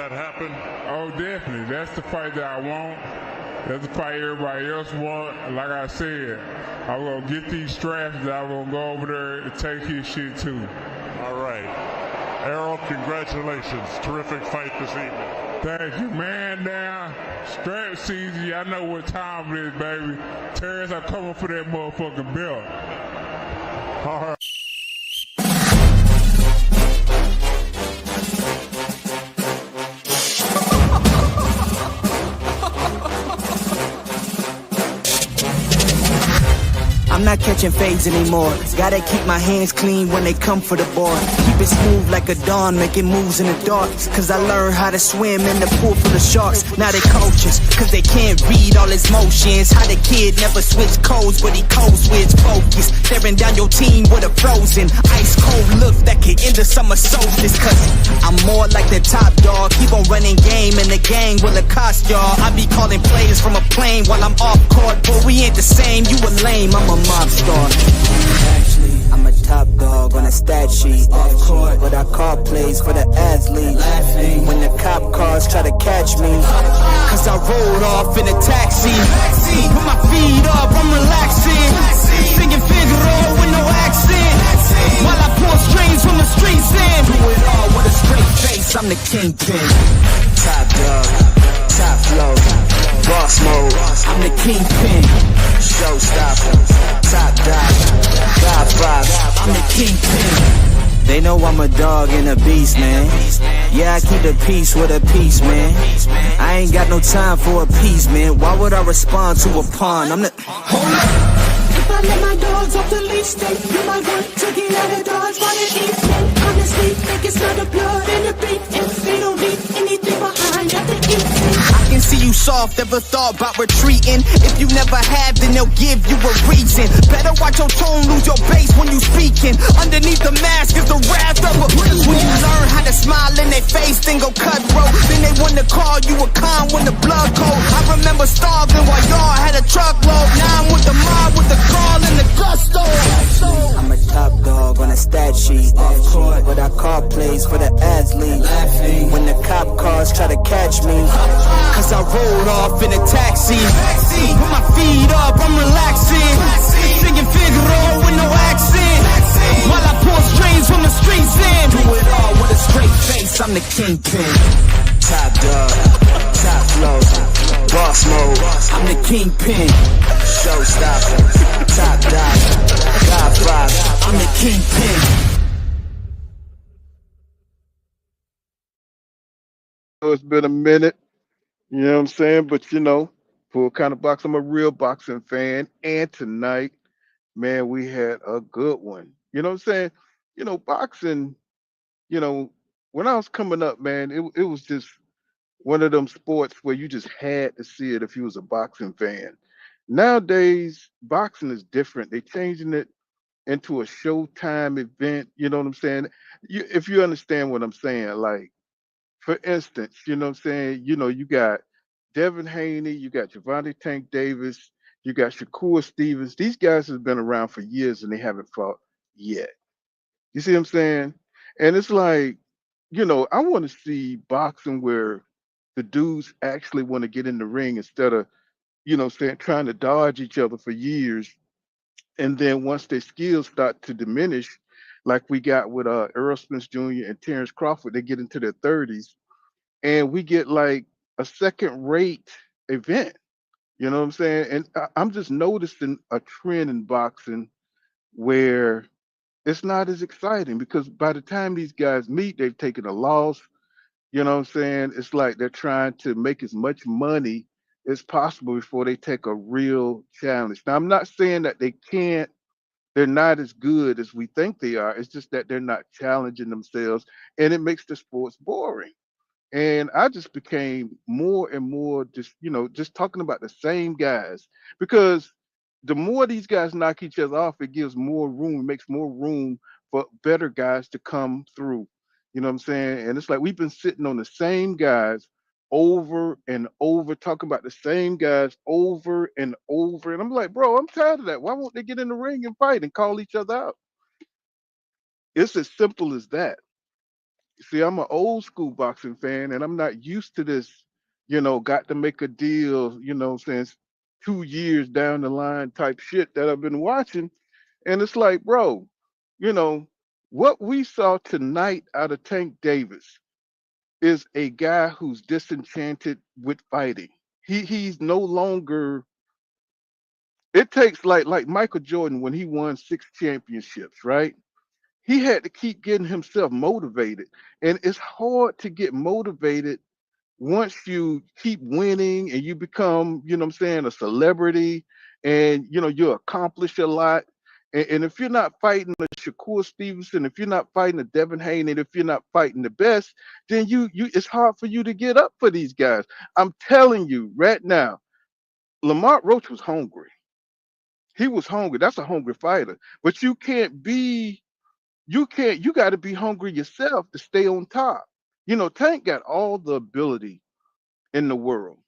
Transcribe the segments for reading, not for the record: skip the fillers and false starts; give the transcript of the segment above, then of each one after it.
that happen? Oh, definitely. That's the fight that I want. That's the fight everybody else want. Like I said, I'm going to get these straps and I'm going to go over there and take his shit too. All right. Errol, congratulations. Terrific fight this evening. Thank you, man. Now, strap season, I know what time it is, baby. Terrence, I'm coming for that motherfucking belt. All right. I'm not catching fades anymore. Gotta keep my hands clean when they come for the board. Keep it smooth like a dawn, making moves in the dark. Cause I learned how to swim in the pool full of sharks. Now they coaches, cause they can't read all his motions. How the kid never switch codes, but he code switch focus. Staring down your team with a frozen, ice cold look that could end the summer solstice. Cause I'm more like the top dog. Keep on running game and the gang will accost y'all. I be calling plays from a plane while I'm off court. But we ain't the same, you a lame, I'm a mob star. Actually, I'm a top dog on a stat sheet. Off court, but I call plays for the athlete. Laughing when the cop cars try to catch me. Cause I rolled off in a taxi. Put my feet up, I'm relaxing. Singing Figaro with no accent. While I pour strings from the streets in. Do it all with a straight face, I'm the kingpin. Top dog, top flow, boss mode, I'm the kingpin. Showstopper, top dog, God five, I'm the kingpin. They know I'm a dog and a beast, man. Yeah, I keep the peace with a piece, man. I ain't got no time for a piece, man. Why would I respond to a pawn? I'm the... Hold up. If I let my dogs off the leash, then you might want to get out of Dodge while it eats them. Honestly, think it's not the blood and the beat. If they don't leave anything behind at the eat. I can see you soft, ever thought about retreating. If you never have, then they'll give you a reason. Better watch your tone, lose your bass when you speaking. Underneath the mask is the wrath of a beast. When you learn how to smile in their face, then go cutthroat. Then they want to call you a con when the blood cold. I remember starving while y'all had a truckload. Now I'm with the mob with the call and the gusto. I'm a top dog on a stat sheet. Off court, but I call plays for the athlete. Laughing when the cop cars try to catch me. Cause I rolled off in a taxi. Put my feet up, I'm relaxing. Singing Figaro with no accent. While I pour strings from the streets in. Do it all with a straight face, I'm the kingpin. Top dog, top flow, boss mode, I'm the kingpin. Showstopper, top dog, God five, I'm the kingpin. It's been a minute, you know what I'm saying? But for kind of box, I'm a real boxing fan. And tonight, man, we had a good one. You know what I'm saying? Boxing, you know, when I was coming up, man, it was just one of them sports where you just had to see it if you was a boxing fan. Nowadays, boxing is different. They're changing it into a showtime event. You know what I'm saying? If you understand what I'm saying, like for instance, you know what I'm saying? You got Devin Haney, you got Gervonta Tank Davis, you got Shakur Stevens. These guys have been around for years and they haven't fought yet. You see what I'm saying? And it's like, I want to see boxing where the dudes actually want to get in the ring instead of, saying trying to dodge each other for years. And then once their skills start to diminish, like we got with Earl Spence Jr. and Terrence Crawford, they get into their 30s and we get like a second rate event. You know what I'm saying? And I'm just noticing a trend in boxing where it's not as exciting because by the time these guys meet, they've taken a loss. You know what I'm saying? It's like they're trying to make as much money as possible before they take a real challenge. Now, I'm not saying that they can't, they're not as good as we think they are. It's just that they're not challenging themselves and it makes the sports boring. And I just became more and more just talking about the same guys because the more these guys knock each other off, it gives more room, it makes more room for better guys to come through. You know what I'm saying? And it's like we've been sitting on the same guys over and over, talking about the same guys over and over. And I'm like, bro, I'm tired of that. Why won't they get in the ring and fight and call each other out? It's as simple as that. See, I'm an old school boxing fan, and I'm not used to this, got to make a deal, since 2 years down the line type shit that I've been watching. And it's like, bro, you know, what we saw tonight out of Tank Davis is a guy who's disenchanted with fighting. He's no longer. It takes like Michael Jordan when he won 6 championships, right? He had to keep getting himself motivated, and it's hard to get motivated once you keep winning and you become, what I'm saying, a celebrity, and you accomplish a lot. And if you're not fighting a Shakur Stevenson, if you're not fighting a Devin Haney, and if you're not fighting the best, then you it's hard for you to get up for these guys. I'm telling you right now, Lamont Roach was hungry. He was hungry. That's a hungry fighter. But you got to be hungry yourself to stay on top. Tank got all the ability in the world.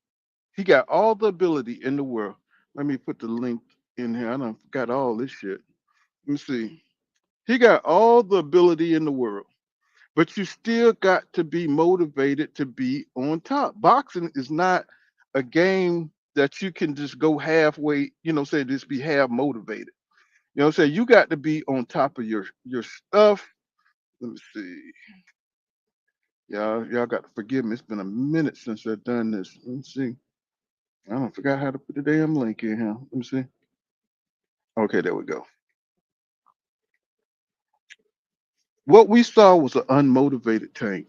He got all the ability in the world. Let me put the link in here. I don't got all this shit. Let me see. He got all the ability in the world, but you still got to be motivated to be on top. Boxing is not a game that you can just go halfway, say just be half motivated. Say you got to be on top of your stuff. Let me see. Y'all got to forgive me. It's been a minute since I've done this. Let me see. I don't forgot how to put the damn link in here. Let me see. Okay, there we go. What we saw was an unmotivated Tank.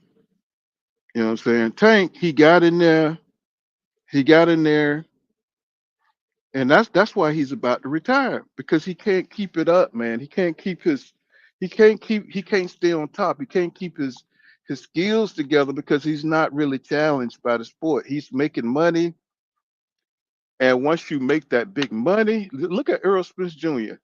You know what I'm saying? Tank, he got in there, and that's why he's about to retire because he can't keep it up, man. He can't stay on top. He can't keep his skills together because he's not really challenged by the sport. He's making money, and once you make that big money, look at Earl Smith Jr.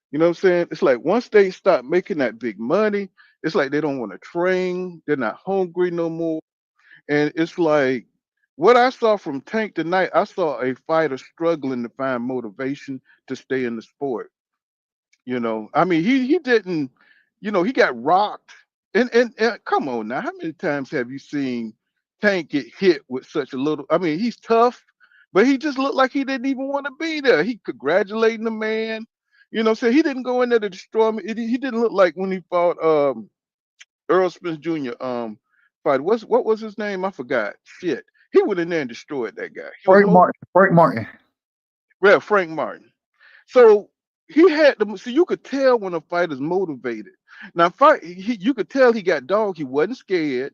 You know what I'm saying? It's like once they start making that big money, it's like they don't want to train. They're not hungry no more. And it's like what I saw from Tank tonight, I saw a fighter struggling to find motivation to stay in the sport. I mean, he didn't, he got rocked. And come on now, how many times have you seen Tank get hit with such a little? I mean, he's tough, but he just looked like he didn't even want to be there. He congratulating the man. So he didn't go in there to destroy him. He didn't look like when he fought Earl Smith Jr. Fight. What was his name? I forgot. Shit. He went in there and destroyed that guy. He was Frank Martin. well, Frank Martin. So he had the so you could tell when a fighter's motivated. Now, you could tell he got dog. He wasn't scared.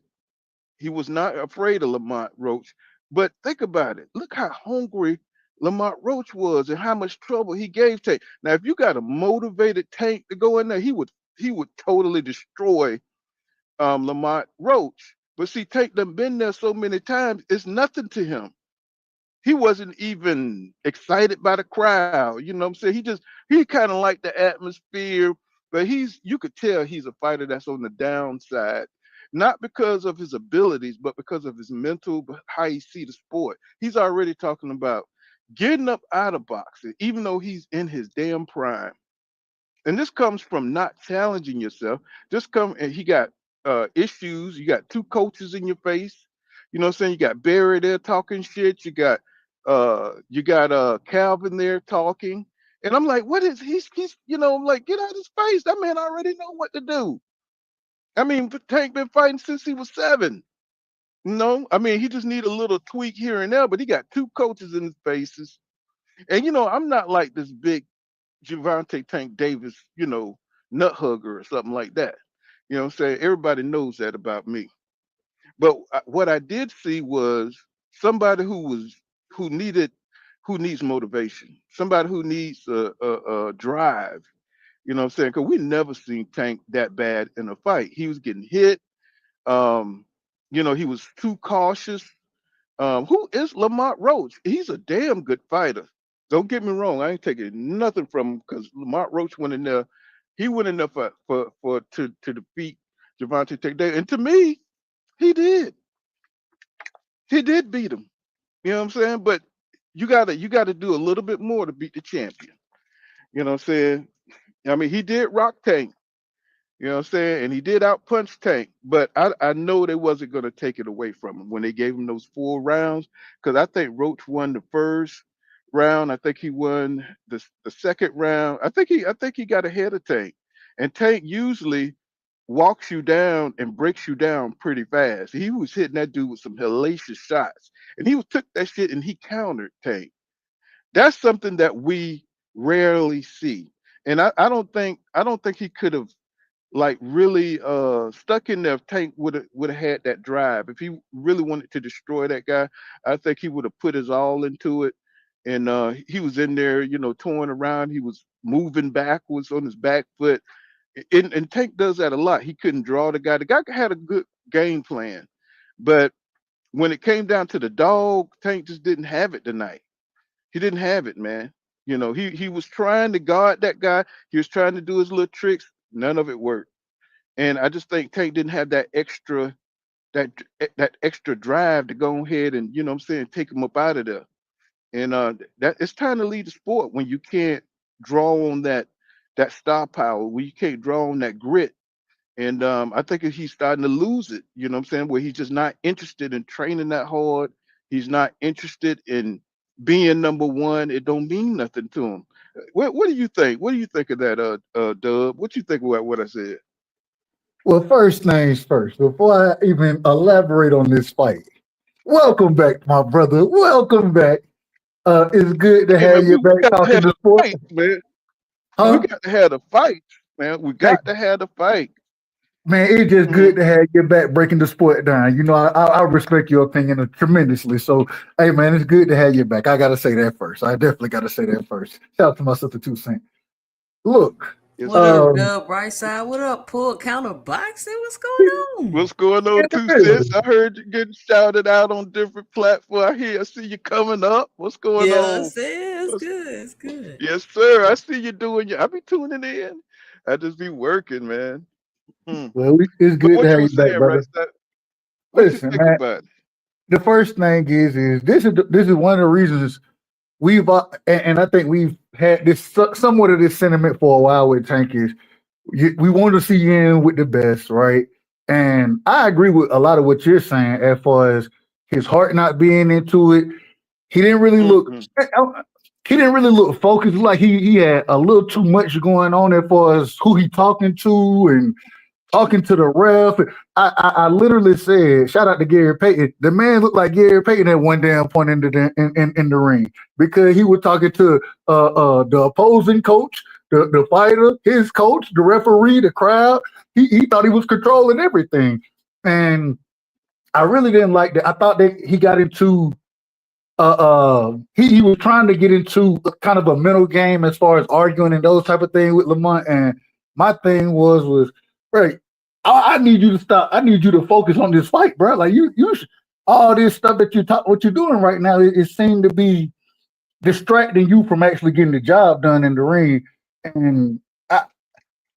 He was not afraid of Lamont Roach. But think about it. Look how hungry Lamont Roach was and how much trouble he gave Tank. Now, if you got a motivated Tank to go in there, he would totally destroy Lamont Roach. But see, Tank done been there so many times, it's nothing to him. He wasn't even excited by the crowd. You know what I'm saying? He kind of liked the atmosphere, but you could tell he's a fighter that's on the downside, not because of his abilities, but because of his mental, how he see the sport. He's already talking about getting up out of boxing, even though he's in his damn prime. And this comes from not challenging yourself. And he got issues. You got two coaches in your face. You know what I'm saying? You got Barry there talking shit. You got Calvin there talking. And I'm like, what is he's I'm like, get out of his face. That man already know what to do. I mean, Tank been fighting since he was 7. I mean, he just need a little tweak here and there, but he got two coaches in his faces. And I'm not like this big Gervonta Tank Davis, nut hugger or something like that. You know what I'm saying? Everybody knows that about me. But what I did see was somebody who needs motivation, somebody who needs a drive. You know what I'm saying? Because we never seen Tank that bad in a fight. He was getting hit. Um, he was too cautious. Who is Lamont Roach? He's a damn good fighter. Don't get me wrong. I ain't taking nothing from him because Lamont Roach went in there. He went in there to defeat Gervonta Davis. And to me, he did. He did beat him. You know what I'm saying? But you gotta do a little bit more to beat the champion. You know what I'm saying? I mean, he did rock Tank. You know what I'm saying? And he did outpunch Tank, but I know they wasn't gonna take it away from him when they gave him those 4 rounds. Because I think Roach won the first round. I think he won the second round. I think he got ahead of Tank. And Tank usually walks you down and breaks you down pretty fast. He was hitting that dude with some hellacious shots. And he took that shit and he countered Tank. That's something that we rarely see. And I don't think he could have like really stuck in there if Tank would have had that drive. If he really wanted to destroy that guy, I think he would have put his all into it. And he was in there, touring around. He was moving backwards on his back foot. And Tank does that a lot. He couldn't draw the guy. The guy had a good game plan, but when it came down to the dog, Tank just didn't have it tonight. He didn't have it, man. He was trying to guard that guy. He was trying to do his little tricks. None of it worked. And I just think Tank didn't have that that extra drive to go ahead and what I'm saying, take him up out of there. And that it's time to lead the sport when you can't draw on that star power, when you can't draw on that grit. And I think he's starting to lose it, you know what I'm saying, where he's just not interested in training that hard. He's not interested in being number one. It don't mean nothing to him. What do you think? What do you think of that, Dub? What you think about what I said? Well, first things first, before I even elaborate on this fight, welcome back, my brother. Welcome back. It's good to Hey have man, you we back got to talking have the the sport. fight, man. We Huh? got to have the fight, man. We Hey, got to have the fight. man, it's just Hmm. good to have you back breaking the sport down. I respect your opinion tremendously. So, hey, man, it's good to have you back. I got to say that first. I definitely got to say that first. Shout out to my sister, 2 Cent. Look, Yes, What up, sir. um, Dub? Right side. What up, Pull Counter Boxing? What's going on? What's going on, two cents? I heard you getting shouted out on different platforms. I see you coming up. What's going Yeah, on? it's What's- good. It's good. yes, sir. I see you doing your. I be tuning in. I just be working, man. Hmm. well, it's But good to what you have were you back, saying, right? brother. What you Listen, think man, about it? the first thing is this is one of the reasons we've and I think we've had this somewhat of this sentiment for a while with Tank is we want to see you in with the best, right? And I agree with a lot of what you're saying as far as his heart not being into it. He didn't really look. Mm-hmm. He didn't really look focused. Like he had a little too much going on as far as who he talking to and talking to the ref. I literally said, shout out to Gary Payton. The man looked like Gary Payton at one damn point in the ring because he was talking to the opposing coach, the fighter, his coach, the referee, the crowd. He thought he was controlling everything. And I really didn't like that. I thought that he got into he was trying to get into kind of a mental game as far as arguing and those type of things with Lamont. And my thing was right. I need you to stop. I need you to focus on this fight, bro. Like all this stuff that what you're doing right now, it seemed to be distracting you from actually getting the job done in the ring. And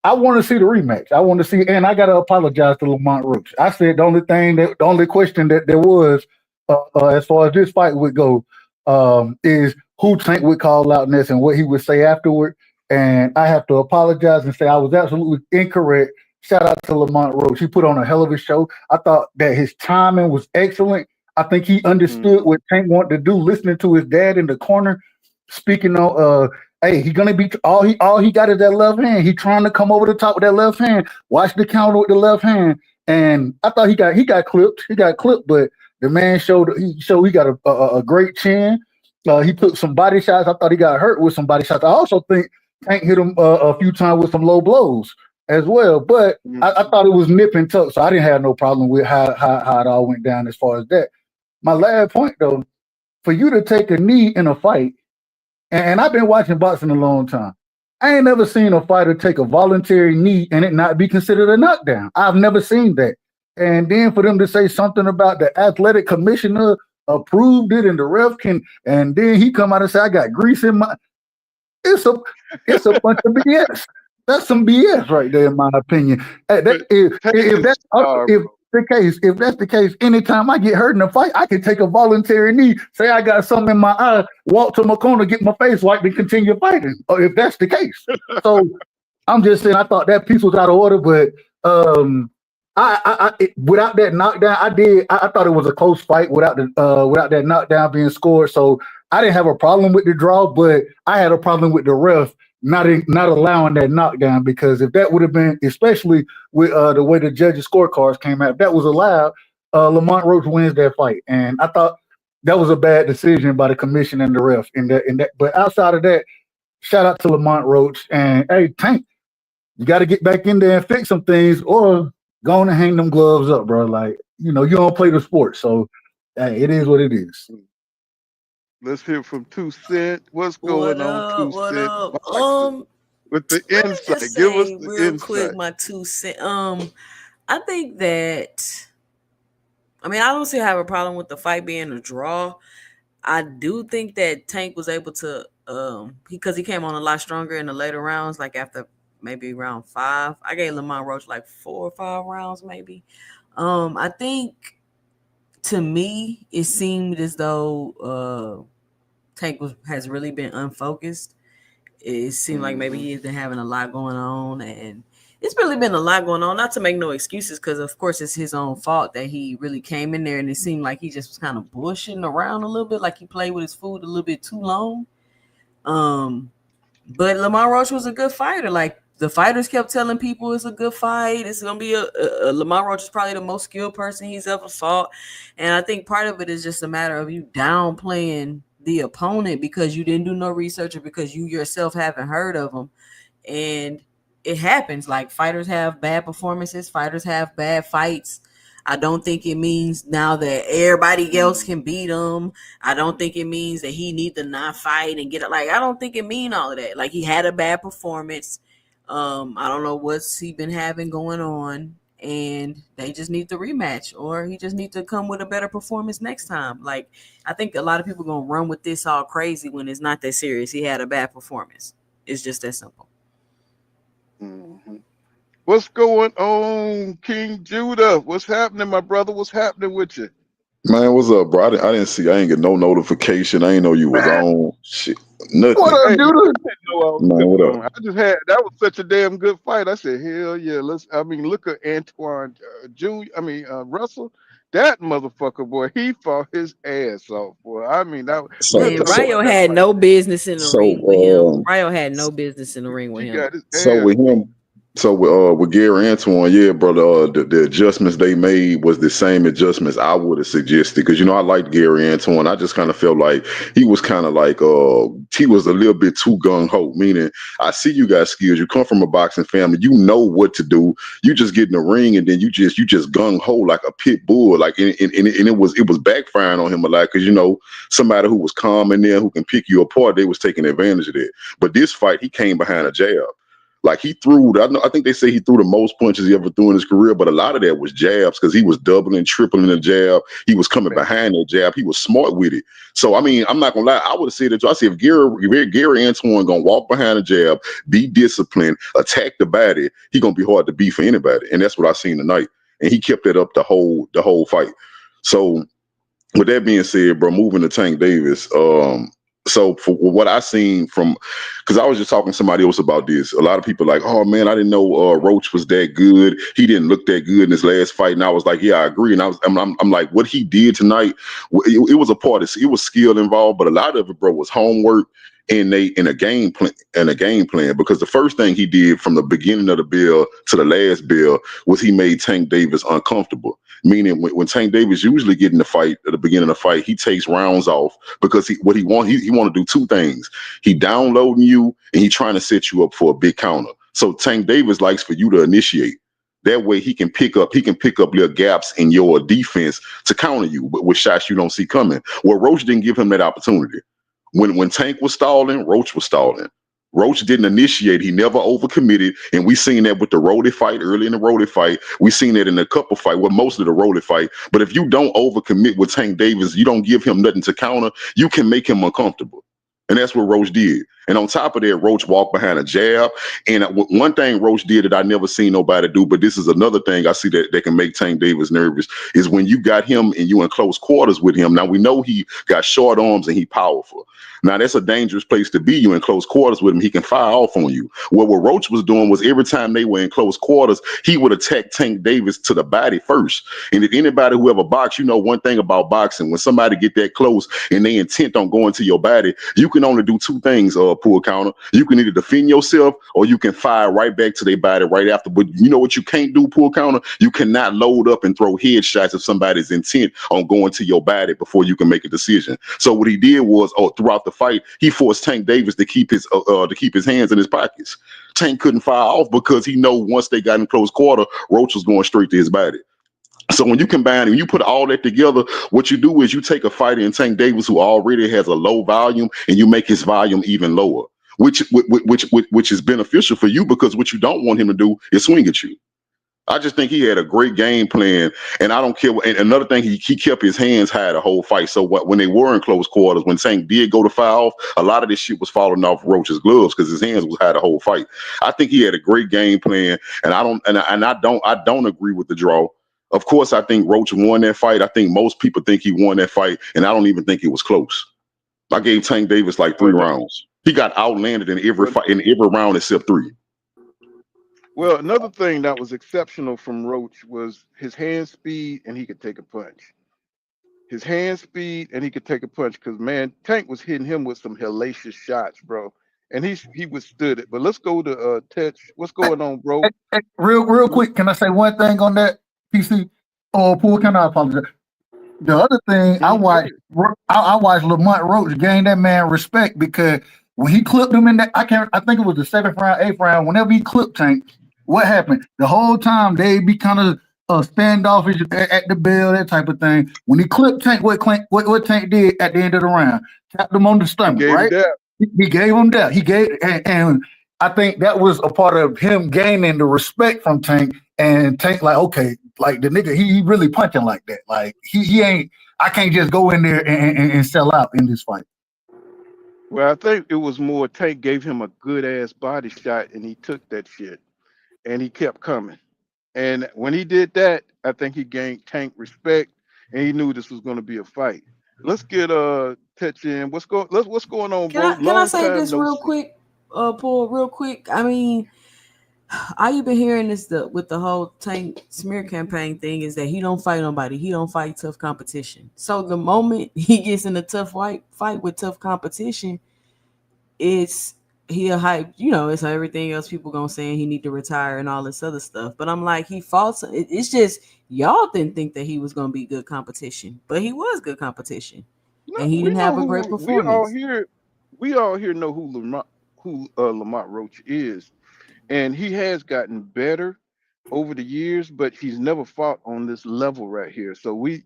I want to see the rematch. I want to see, and I got to apologize to Lamont Roach. I said the only question that there was, as far as this fight would go, is who Tank would call out next and what he would say afterward. And I have to apologize and say I was absolutely incorrect. Shout out to Lamont Roach. He put on a hell of a show. I thought that his timing was excellent. I think he understood Mm-hmm. what Tank wanted to do, listening to his dad in the corner, speaking on hey, he gonna be all he got is that left hand. He trying to come over the top with that left hand. Watch the counter with the left hand. And I thought he got clipped. He got clipped, but the man showed he got a great chin. He took some body shots. I thought he got hurt with some body shots. I also think Tank hit him a few times with some low blows as well. But I Mm-hmm. thought it was nip and tuck, so I didn't have no problem with how it all went down as far as that. My last point though, for you to take a knee in a fight, and I've been watching boxing a long time. I ain't never seen a fighter take a voluntary knee and it not be considered a knockdown. I've never seen that. And then for them to say something about the athletic commissioner approved it and the ref can, and then he come out and say, I got grease in my, it's a, it's a bunch of BS. That's some BS right there, in my opinion. But Tank If is a that's star, if bro. if that's the case, anytime I get hurt in a fight, I can take a voluntary knee, say I got something in my eye, walk to my corner, get my face wiped, and continue fighting. Or if that's the case, so I'm just saying I thought that piece was out of order, but without that knockdown, I thought it was a close fight without that knockdown being scored. So I didn't have a problem with the draw, but I had a problem with the ref not allowing that knockdown, because if that would have been, especially with the way the judges' scorecards came out, if that was allowed, Lamont Roach wins that fight, and I thought that was a bad decision by the commission and the ref in that. But outside of that, shout out to Lamont Roach, and hey, Tank, you got to get back in there and fix some things, or go on and hang them gloves up, bro. Like, you don't play the sport, so hey, it is what it is. Let's hear from 2 Cent. What's going on, 2 What Cent? up? With the Let me insight, just give us say the real insight. quick my 2 cents. I think that, I mean, I don't see have a problem with the fight being a draw. I do think that Tank was able to, because he came on a lot stronger in the later rounds, like after maybe round 5. I gave Lamont Roach like 4 or 5 rounds, maybe. I think, to me, it seemed as though Tank has really been unfocused. It seemed like maybe he's been having a lot going on, and it's really been a lot going on. Not to make no excuses, because of course it's his own fault that he really came in there, and it seemed like he just was kind of bullshitting around a little bit, like he played with his food a little bit too long. But Lamont Roach was a good fighter. Like, the fighters kept telling people it's a good fight. It's gonna be a Lamont Roach is probably the most skilled person he's ever fought, and I think part of it is just a matter of you downplaying the opponent because you didn't do no research, or because you yourself haven't heard of them. And it happens. Like, fighters have bad performances, fighters have bad fights. I don't think it means now that everybody else can beat him. I don't think it means that he need to not fight and get it. Like, I don't think it mean all of that. Like, he had a bad performance. I don't know what's he been having going on, and they just need to rematch, or he just need to come with a better performance next time. Like, I think a lot of people gonna run with this all crazy when it's not that serious. He had a bad performance. It's just that simple. Mm-hmm. What's going on, King Judah? What's happening, my brother? What's happening with you? Man, what's up, bro? I didn't see. I ain't get no notification. I ain't know you was on. Shit, nothing. What up, Hey, Judah? I didn't know I was Man, what on. up? I just had, that was such a damn good fight. I said, hell yeah. Look at Antoine Russell. That motherfucker, boy, he fought his ass off, boy. I mean, we'll Man, talk Ryo about that had fight. no business in the ring with him. So, Ryo had no business in the ring with He him. got his so ass. with him, with Gary Antoine, yeah, brother, the adjustments they made was the same adjustments I would have suggested, because I liked Gary Antoine. I just kind of felt like he was kind of like he was a little bit too gung ho. Meaning, I see you got skills. You come from a boxing family. You know what to do. You just get in the ring and then you just gung ho like a pit bull. Like and it was backfiring on him a lot, because somebody who was calm in there who can pick you apart, they was taking advantage of that. But this fight, he came behind a jab. Like, he threw, I think they say he threw the most punches he ever threw in his career, but a lot of that was jabs, because he was doubling, tripling the jab. He was coming behind that jab. He was smart with it. So, I mean, I'm not going to lie. I would have said that. I said, if Gary Antoine going to walk behind the jab, be disciplined, attack the body, he going to be hard to beat for anybody. And that's what I seen tonight. And he kept that up the whole fight. So, with that being said, bro, moving to Tank Davis, so for what I seen from, because I was just talking to somebody else about this. A lot of people like, oh man, I didn't know Roach was that good. He didn't look that good in his last fight. And I was like, yeah, I agree. And I'm like, what he did tonight, it was a part of it was skill involved, but a lot of it, bro, was homework in a game plan. Because the first thing he did from the beginning of the bell to the last bell was he made Tank Davis uncomfortable. Meaning, when Tank Davis usually get in the fight at the beginning of the fight, he takes rounds off, because he want to do two things. He downloading you, and he trying to set you up for a big counter. So Tank Davis likes for you to initiate. That way he can pick up little gaps in your defense to counter you with shots you don't see coming. Well, Roach didn't give him that opportunity. When Tank was stalling, Roach was stalling. Roach didn't initiate. He never overcommitted. And we seen that with the Roddy fight, early in the Roddy fight. We seen that in the couple fight, well, most of the Roddy fight. But if you don't overcommit with Tank Davis, you don't give him nothing to counter, you can make him uncomfortable. And that's what Roach did. And on top of that, Roach walked behind a jab. And one thing Roach did that I never seen nobody do, but this is another thing I see that can make Tank Davis nervous, is when you got him and you in close quarters with him. Now, we know he got short arms and he powerful. Now, that's a dangerous place to be. You in close quarters with him, he can fire off on you. What Roach was doing was every time they were in close quarters, he would attack Tank Davis to the body first. And if anybody who ever boxed, you know one thing about boxing, when somebody get that close and they intent on going to your body, you can only do two things, Pool Counter. You can either defend yourself or you can fire right back to their body right after. But you know what you can't do, Pool Counter? You cannot load up and throw headshots if somebody's intent on going to your body before you can make a decision. So what he did was, throughout the fight, he forced Tank Davis to keep his hands in his pockets. Tank couldn't fire off because he know once they got in close quarter, Roach was going straight to his body. So when you combine and you put all that together, what you do is you take a fighter in Tank Davis who already has a low volume and you make his volume even lower, which is beneficial for you, because what you don't want him to do is swing at you. I just think he had a great game plan, and I don't care. And another thing, he kept his hands high the whole fight. So when they were in close quarters, when Tank did go to fire off, a lot of this shit was falling off Roach's gloves because his hands was high the whole fight. I think he had a great game plan, and I don't agree with the draw. Of course, I think Roach won that fight. I think most people think he won that fight, and I don't even think it was close. I gave Tank Davis like 3 rounds. He got outlanded in every fight, in every round except 3. Well, another thing that was exceptional from Roach was his hand speed, and he could take a punch. His hand speed, and he could take a punch, because, man, Tank was hitting him with some hellacious shots, bro. And he withstood it. But let's go to Tetch. What's going on, bro? Real quick, can I say one thing on that, PC? Pool, can I apologize? The other thing, I watched Lamont Roach gain that man respect, because when he clipped him in that, I think it was the 7th round, 8th round, whenever he clipped Tank, what happened? The whole time they be kind of standoffish at the bell, that type of thing. When he clipped Tank, what Tank did at the end of the round? Tapped him on the stomach, right? He gave him that. And I think that was a part of him gaining the respect from Tank. And Tank, like, okay, like the nigga, he really punching like that. Like he ain't. I can't just go in there and sell out in this fight. Well, I think it was more Tank gave him a good ass body shot, and he took that shit, and he kept coming. And when he did that, I think he gained Tank respect, and he knew this was going to be a fight. Let's get Tetch in. What's going on, bro? Can I say this real quick, Paul? Real quick. I mean, all you've been hearing is with the whole Tank smear campaign thing is that he don't fight nobody. He don't fight tough competition. So the moment he gets in a tough fight with tough competition, he a hype. You know, it's everything else people gonna say he need to retire and all this other stuff. But I'm like, he fought. It's just y'all didn't think that he was gonna be good competition, but he was good competition, and he didn't have a great performance. We all here know who Lamont Roach is. And he has gotten better over the years, but he's never fought on this level right here. So we,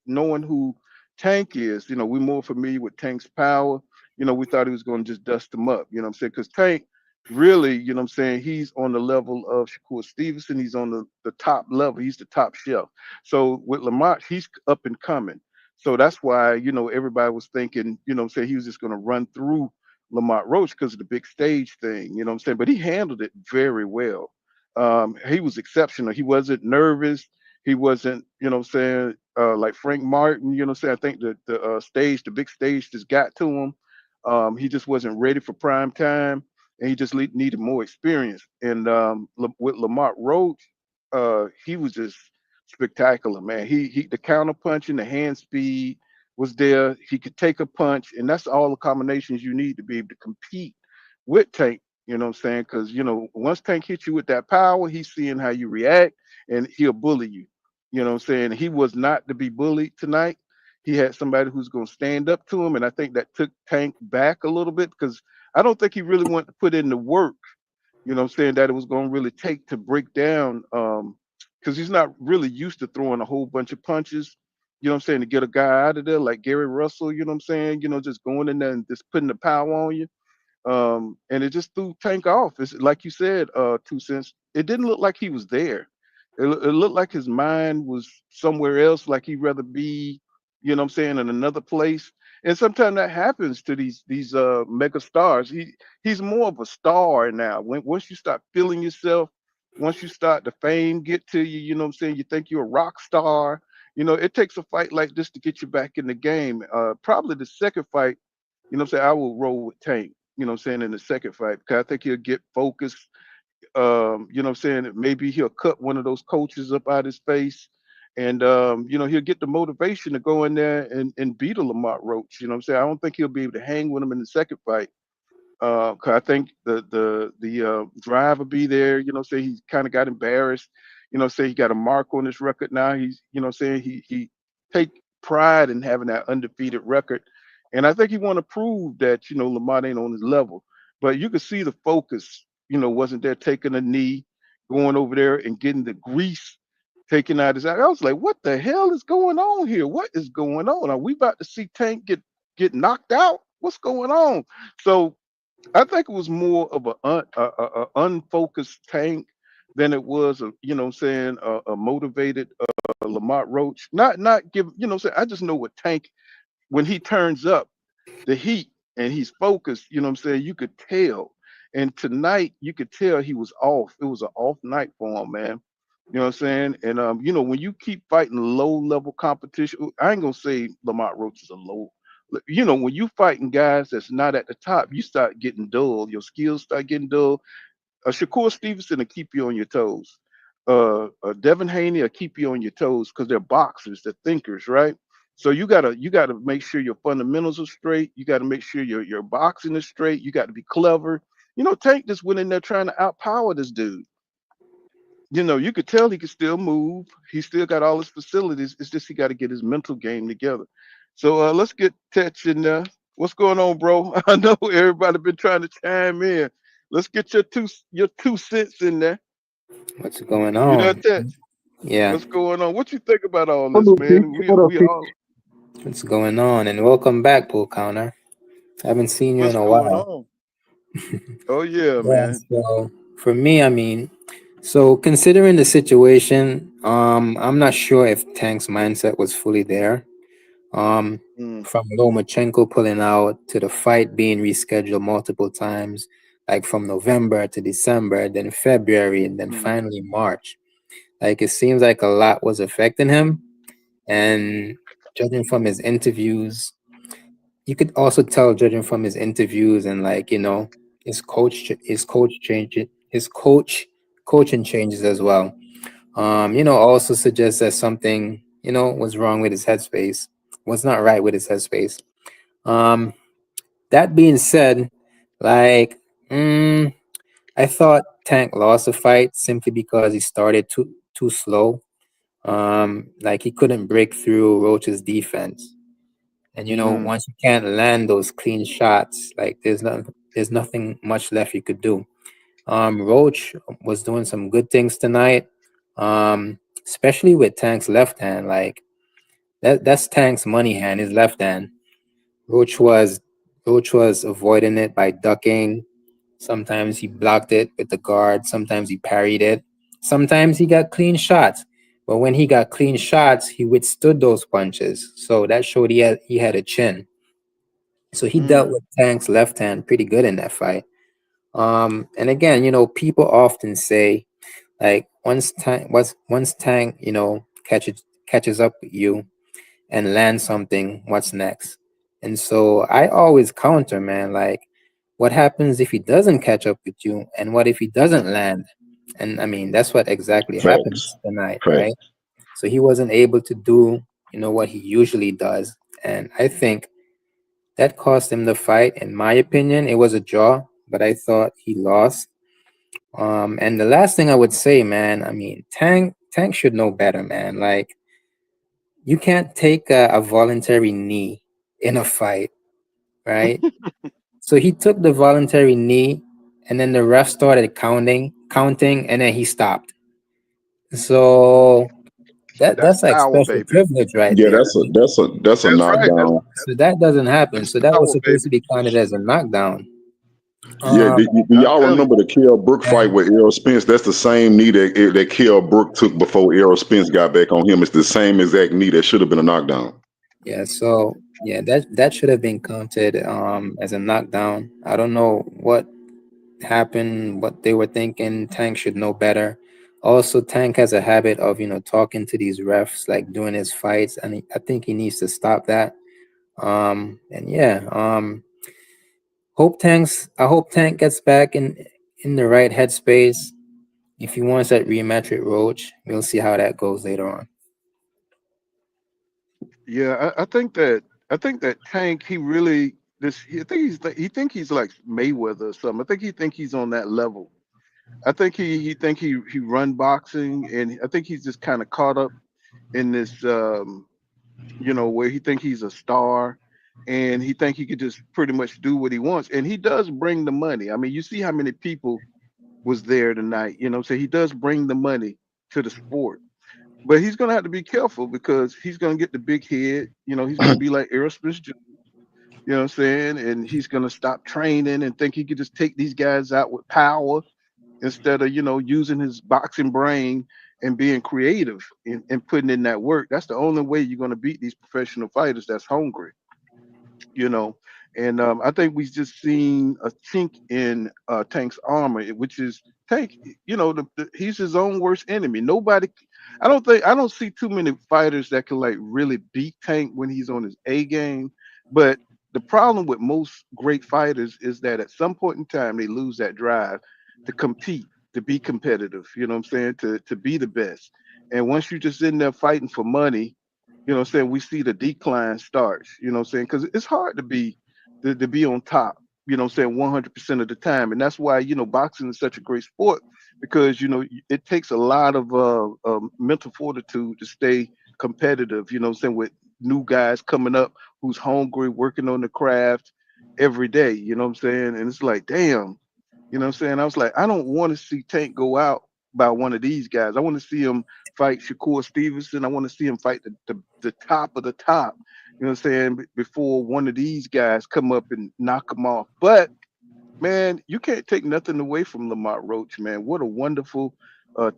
knowing who Tank is, we're more familiar with Tank's power. We thought he was going to just dust him up, you know what I'm saying? Because Tank really, he's on the level of Shakur Stevenson. He's on the top level. He's the top shelf. So with Lamont, he's up and coming. So that's why, everybody was thinking, he was just going to run through Lamont Roach because of the big stage thing, but he handled it very well. He was exceptional. He wasn't nervous. He wasn't, like Frank Martin, I think the big stage just got to him. He just wasn't ready for prime time, and he just needed more experience. And with Lamont Roach, he was just spectacular, man. He the counter punching, the hand speed was there. He could take a punch, and that's all the combinations you need to be able to compete with Tank. You know what I'm saying? Because once Tank hits you with that power, he's seeing how you react, and he'll bully you. You know what I'm saying? He was not to be bullied tonight. He had somebody who's going to stand up to him, and I think that took Tank back a little bit, because I don't think he really wanted to put in the work. You know what I'm saying? That it was going to really take to break down, because he's not really used to throwing a whole bunch of punches. You know what I'm saying, to get a guy out of there like Gary Russell, you know what I'm saying, just going in there and just putting the power on you. And it just threw Tank off. It's like you said, 2 Cents, it didn't look like he was there. It looked like his mind was somewhere else, like he'd rather be, in another place. And sometimes that happens to these mega stars. He's more of a star now. Once you start feeling yourself, once you start the fame get to you, you know what I'm saying? You think you're a rock star. You know, it takes a fight like this to get you back in the game. Probably the second fight, you know what I'm saying, I will roll with Tank, you know what I'm saying, in the second fight, because I think he'll get focused. You know what I'm saying? Maybe he'll cut one of those coaches up out his face. And you know, he'll get the motivation to go in there and beat a Lamont Roach. You know what I'm saying? I don't think he'll be able to hang with him in the second fight. 'Cause I think the drive will be there. You know, say he kind of got embarrassed. You know, say he got a mark on his record now. He's, you know, saying he take pride in having that undefeated record, and I think he want to prove that, you know, Lamont ain't on his level. But you could see the focus, you know, wasn't there, taking a knee, going over there and getting the grease taken out his eye. I was like, what the hell is going on here? What is going on? Are we about to see Tank get knocked out? What's going on? So I think it was more of a unfocused Tank than it was a, you know what I'm saying, a motivated Lamont Roach. Not give, you know what I'm saying, I just know what Tank, when he turns up the heat and he's focused, you know what I'm saying, you could tell. And tonight you could tell he was off. It was an off night for him, man. You know what I'm saying? And you know, when you keep fighting low level competition, I ain't gonna say Lamont Roach is a low. You know, when you fighting guys that's not at the top, you start getting dull. Your skills start getting dull. Shakur Stevenson will keep you on your toes. Devin Haney will keep you on your toes because they're boxers, they're thinkers, right? So you gotta make sure your fundamentals are straight. You got to make sure your boxing is straight. You got to be clever. You know, Tank just went in there trying to outpower this dude. You know, you could tell he could still move. He still got all his facilities. It's just he got to get his mental game together. So let's get Tetch in there. What's going on, bro? I know everybody been trying to chime in. Let's get your two cents in there. What's going You know, on? Tetch. Yeah, What's going on? What you think about all What this, up, P? man? We What up, we P? all what's going on? And welcome back, Pool Counter. I haven't seen you in what's a going while. on? Oh yeah, Yeah, man. so for me, I mean, so considering the situation, I'm not sure if Tank's mindset was fully there. Um, Mm, from Lomachenko pulling out to the fight being rescheduled multiple times, like from November to December, then February, and then mm, finally March. Like it seems like a lot was affecting him. And judging from his interviews, you could also tell, judging from his interviews and like, his coaching changes as well. Also suggests that something, was wrong with his headspace, was not right with his headspace. Um, that being said, like, I thought Tank lost the fight simply because he started too slow. Like he couldn't break through Roach's defense. And mm, once you can't land those clean shots, like there's nothing much left you could do. Roach was doing some good things tonight. Especially with Tank's left hand. Like that's Tank's money hand, his left hand. Roach was Roach was avoiding it by ducking. Sometimes he blocked it with the guard. Sometimes he parried it. Sometimes he got clean shots. But when he got clean shots, he withstood those punches. So that showed he had a chin. So he dealt mm, with Tank's left hand pretty good in that fight. And again, people often say like once Tank, catches up with you and lands something, what's next? And so I always counter, man, like what happens if he doesn't catch up with you, and what if he doesn't land? And I mean that's what exactly happened Facts. tonight, right? Facts. So he wasn't able to do, what he usually does. And I think that cost him the fight. In my opinion, it was a draw, but I thought he lost. And the last thing I would say, man, I mean, Tank should know better, man. Like, you can't take a voluntary knee in a fight, right? So he took the voluntary knee, and then the ref started counting, and then he stopped. So that's that's like power, special baby. privilege right Yeah, there. that's a That's right. That's knockdown. So that doesn't happen. that's So that was power, supposed to baby. be counted as a knockdown. Yeah, Um, do I'm y'all telling remember the Kell Brook fight and with Errol Spence? That's the same knee that Kell Brook took before Errol Spence got back on him. It's the same exact knee that should have been a knockdown. yeah, so Yeah, that should have been counted as a knockdown. I don't know what happened, what they were thinking. Tank should know better. Also, Tank has a habit of talking to these refs like during his fights, and I think he needs to stop that. And yeah, I hope Tank gets back in the right headspace. If he wants that rematch with Roach, we'll see how that goes later on. Yeah, I think that Tank, he really this I think he think he's like Mayweather or something. I think he's on that level. I think he think he run boxing, and I think he's just kind of caught up in this where he think he's a star, and he think he could just pretty much do what he wants, and he does bring the money. I mean, you see how many people was there tonight, so he does bring the money to the sport. But he's gonna have to be careful because he's gonna get the big head. He's gonna be like Aerosmith Jr., you know what I'm saying? And he's gonna stop training and think he could just take these guys out with power instead of, using his boxing brain and being creative and putting in that work. That's the only way you're gonna beat these professional fighters that's hungry, you know. And I think we just seen a chink in Tank's armor, which is Tank. He's his own worst enemy. Nobody, I don't see too many fighters that can like really beat Tank when he's on his A game. But the problem with most great fighters is that at some point in time they lose that drive to compete, to be competitive. You know what I'm saying? To be the best. And once you're just in there fighting for money, what I'm saying, we see the decline starts, what I'm saying, because it's hard to be on top, what I'm saying, 100% of the time. And that's why, boxing is such a great sport because, it takes a lot of mental fortitude to stay competitive, what I'm saying, with new guys coming up who's hungry, working on the craft every day, you know what I'm saying? And it's like, damn, what I'm saying? I was like, I don't want to see Tank go out by one of these guys. I want to see him fight Shakur Stevenson. I want to see him fight the top of the top. You know what I'm saying? Before one of these guys come up and knock him off. But man, you can't take nothing away from Lamont Roach, man. What a wonderful,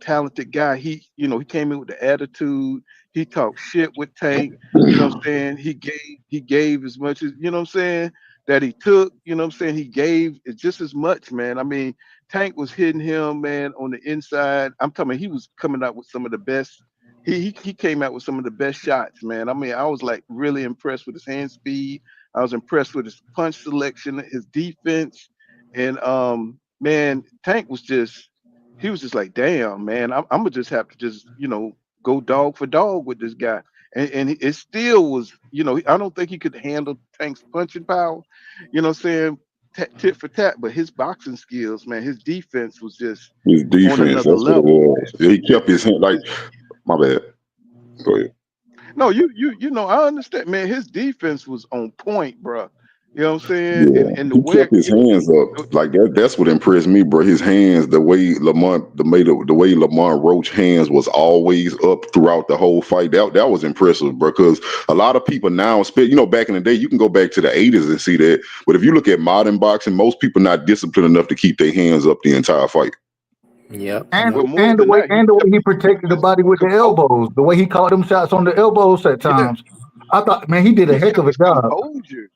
talented guy. He came in with the attitude. He talked shit with Tank. You know what I'm saying? He gave as much as, what I'm saying, that he took. You know what I'm saying? He gave just as much, man. I mean, Tank was hitting him, man, on the inside. I'm talking about he was coming out with some of the best. He came out with some of the best shots, man. I mean, I was like really impressed with his hand speed. I was impressed with his punch selection, his defense. And man, Tank was just he was just like, damn, man, I'm gonna just have to just, go dog for dog with this guy. And it still was, I don't think he could handle Tank's punching power, what I'm saying, tit for tat, but his boxing skills, man, his defense was just His on defense, another that's what it level, was. man. He kept his hand like, my bad. Go ahead. No, I understand, man. His defense was on point, bro. You know what I'm saying? Yeah, And the he way kept his hands up like that. That's what impressed me, bro. His hands, the way Lamont Roach hands was always up throughout the whole fight. That was impressive, bro. Because a lot of people now, back in the day, you can go back to the '80s and see that. But if you look at modern boxing, most people not disciplined enough to keep their hands up the entire fight. Yep, And yep. well more and the than way that, and the way he kept protected the his body with the composure. elbows, the way he caught them shots on the elbows at Yeah, times, I thought, man, he did a he heck kept of a his job. composure.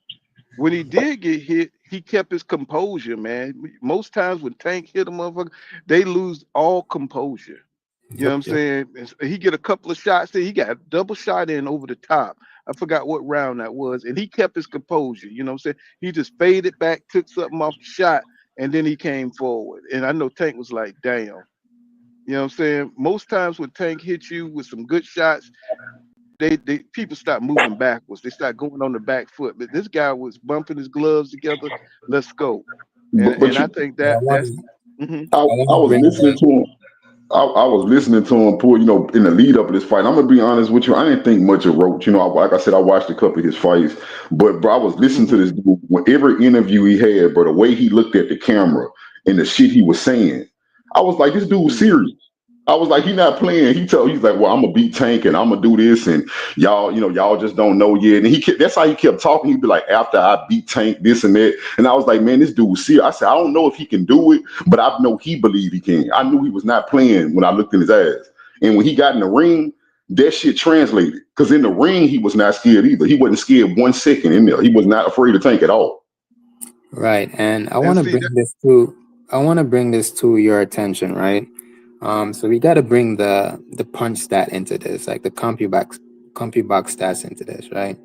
When he did get hit, he kept his composure, man. Most times when Tank hit a motherfucker, they lose all composure. You know what Yep, I'm yep. saying? He get a couple of shots there. He got a double shot in over the top. I forgot what round that was, and he kept his composure. You know what I'm saying? He just faded back, took something off the shot, and then he came forward. And I know Tank was like, "Damn." You know what I'm saying? Most times when Tank hits you with some good shots, they people start moving backwards. They start going on the back foot. But this guy was bumping his gloves together. Let's go. And But and I you, think I that's want mhm. I I want to was bring listening back. to him. I was listening to him pull, in the lead up of this fight. I'm gonna be honest with you. I didn't think much of Roach. Like I said, I watched a couple of his fights, but bro, I was listening to Mhm. this dude. When every interview he had, bro, the way he looked at the camera and the shit he was saying, I was like, this dude's Mhm. serious. I was like, he not playing. He's like, well, I'm gonna beat Tank and I'm gonna do this, and y'all just don't know yet. And that's how he kept talking. He'd be like, after I beat Tank, this and that. And I was like, man, this dude's serious. I said, I don't know if he can do it, but I know he believed he can. I knew he was not playing when I looked in his eyes. And when he got in the ring, that shit translated. Because in the ring, he was not scared either. He wasn't scared 1 second in there. He was not afraid of Tank at all. Right, and I want to bring this to your attention, right? So we got to bring the punch stat into this, like the CompuBox stats into this, right?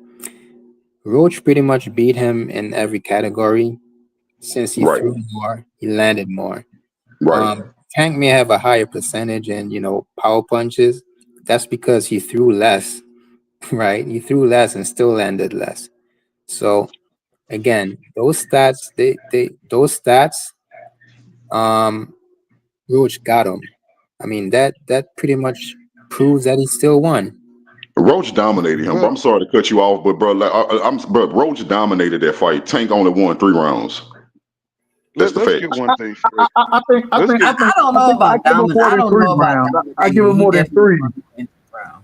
Roach pretty much beat him in every category. Since he threw more, he landed more. Right. Tank may have a higher percentage in, power punches. That's because he threw less, right? He threw less and still landed less. So again, those stats, Roach got him. I mean, that pretty much proves that he still won. Roach dominated him. I'm sorry to cut you off, but bro, Roach dominated that fight. Tank only won 3 rounds. That's the fact. Get one thing straight. I don't know about dominant. I don't know about I give him more than 3.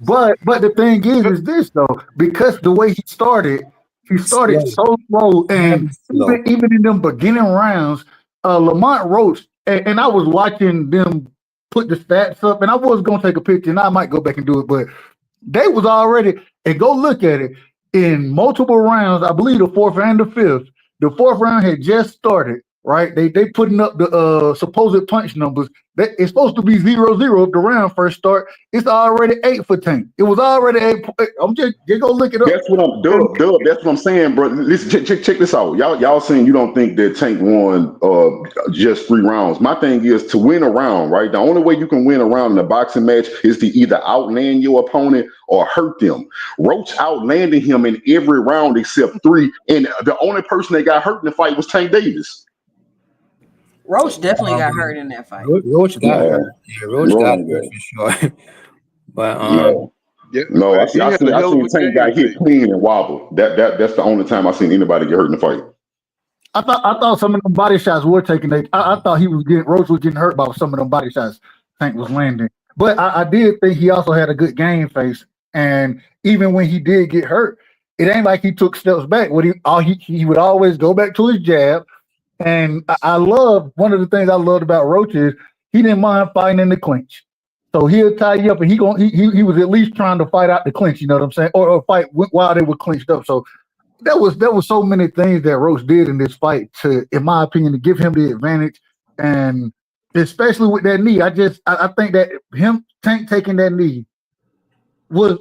But the thing is this though, because the way he started so slow, and even in them beginning rounds, Lamont Roach, and I was watching them put the stats up, and I was gonna take a picture, and I might go back and do it, but they was already, and go look at it, in multiple rounds. I believe the 4th and the 5th. The 4th round had just started, right? They putting up the supposed punch numbers. It's supposed to be 0-0 if the round first start. It's already 8 for Tank. It was already 8. I'm just go look it up. That's what I'm Dub. That's what I'm saying, bro. Listen, check this out. Y'all saying you don't think that Tank won just 3 rounds. My thing is to win a round, right? The only way you can win a round in a boxing match is to either outland your opponent or hurt them. Roach outlanded him in every round except 3, and the only person that got hurt in the fight was Tank Davis. Roach definitely got hurt in that fight. Roach got hurt. Yeah, Roach got hurt for sure. But I seen Tank got hit clean and wobble. That's the only time I seen anybody get hurt in the fight. I thought some of them body shots were taking. I thought Roach was getting hurt by some of them body shots Tank was landing. But I did think he also had a good game face, and even when he did get hurt, it ain't like he took steps back. He would always go back to his jab. And I love, one of the things I loved about Roach is he didn't mind fighting in the clinch. So he'll tie you up, and he was at least trying to fight out the clinch. You know what I'm saying, or fight while they were clinched up. So there was so many things that Roach did in this fight to, in my opinion, to give him the advantage, and especially with that knee. I think that Tank taking that knee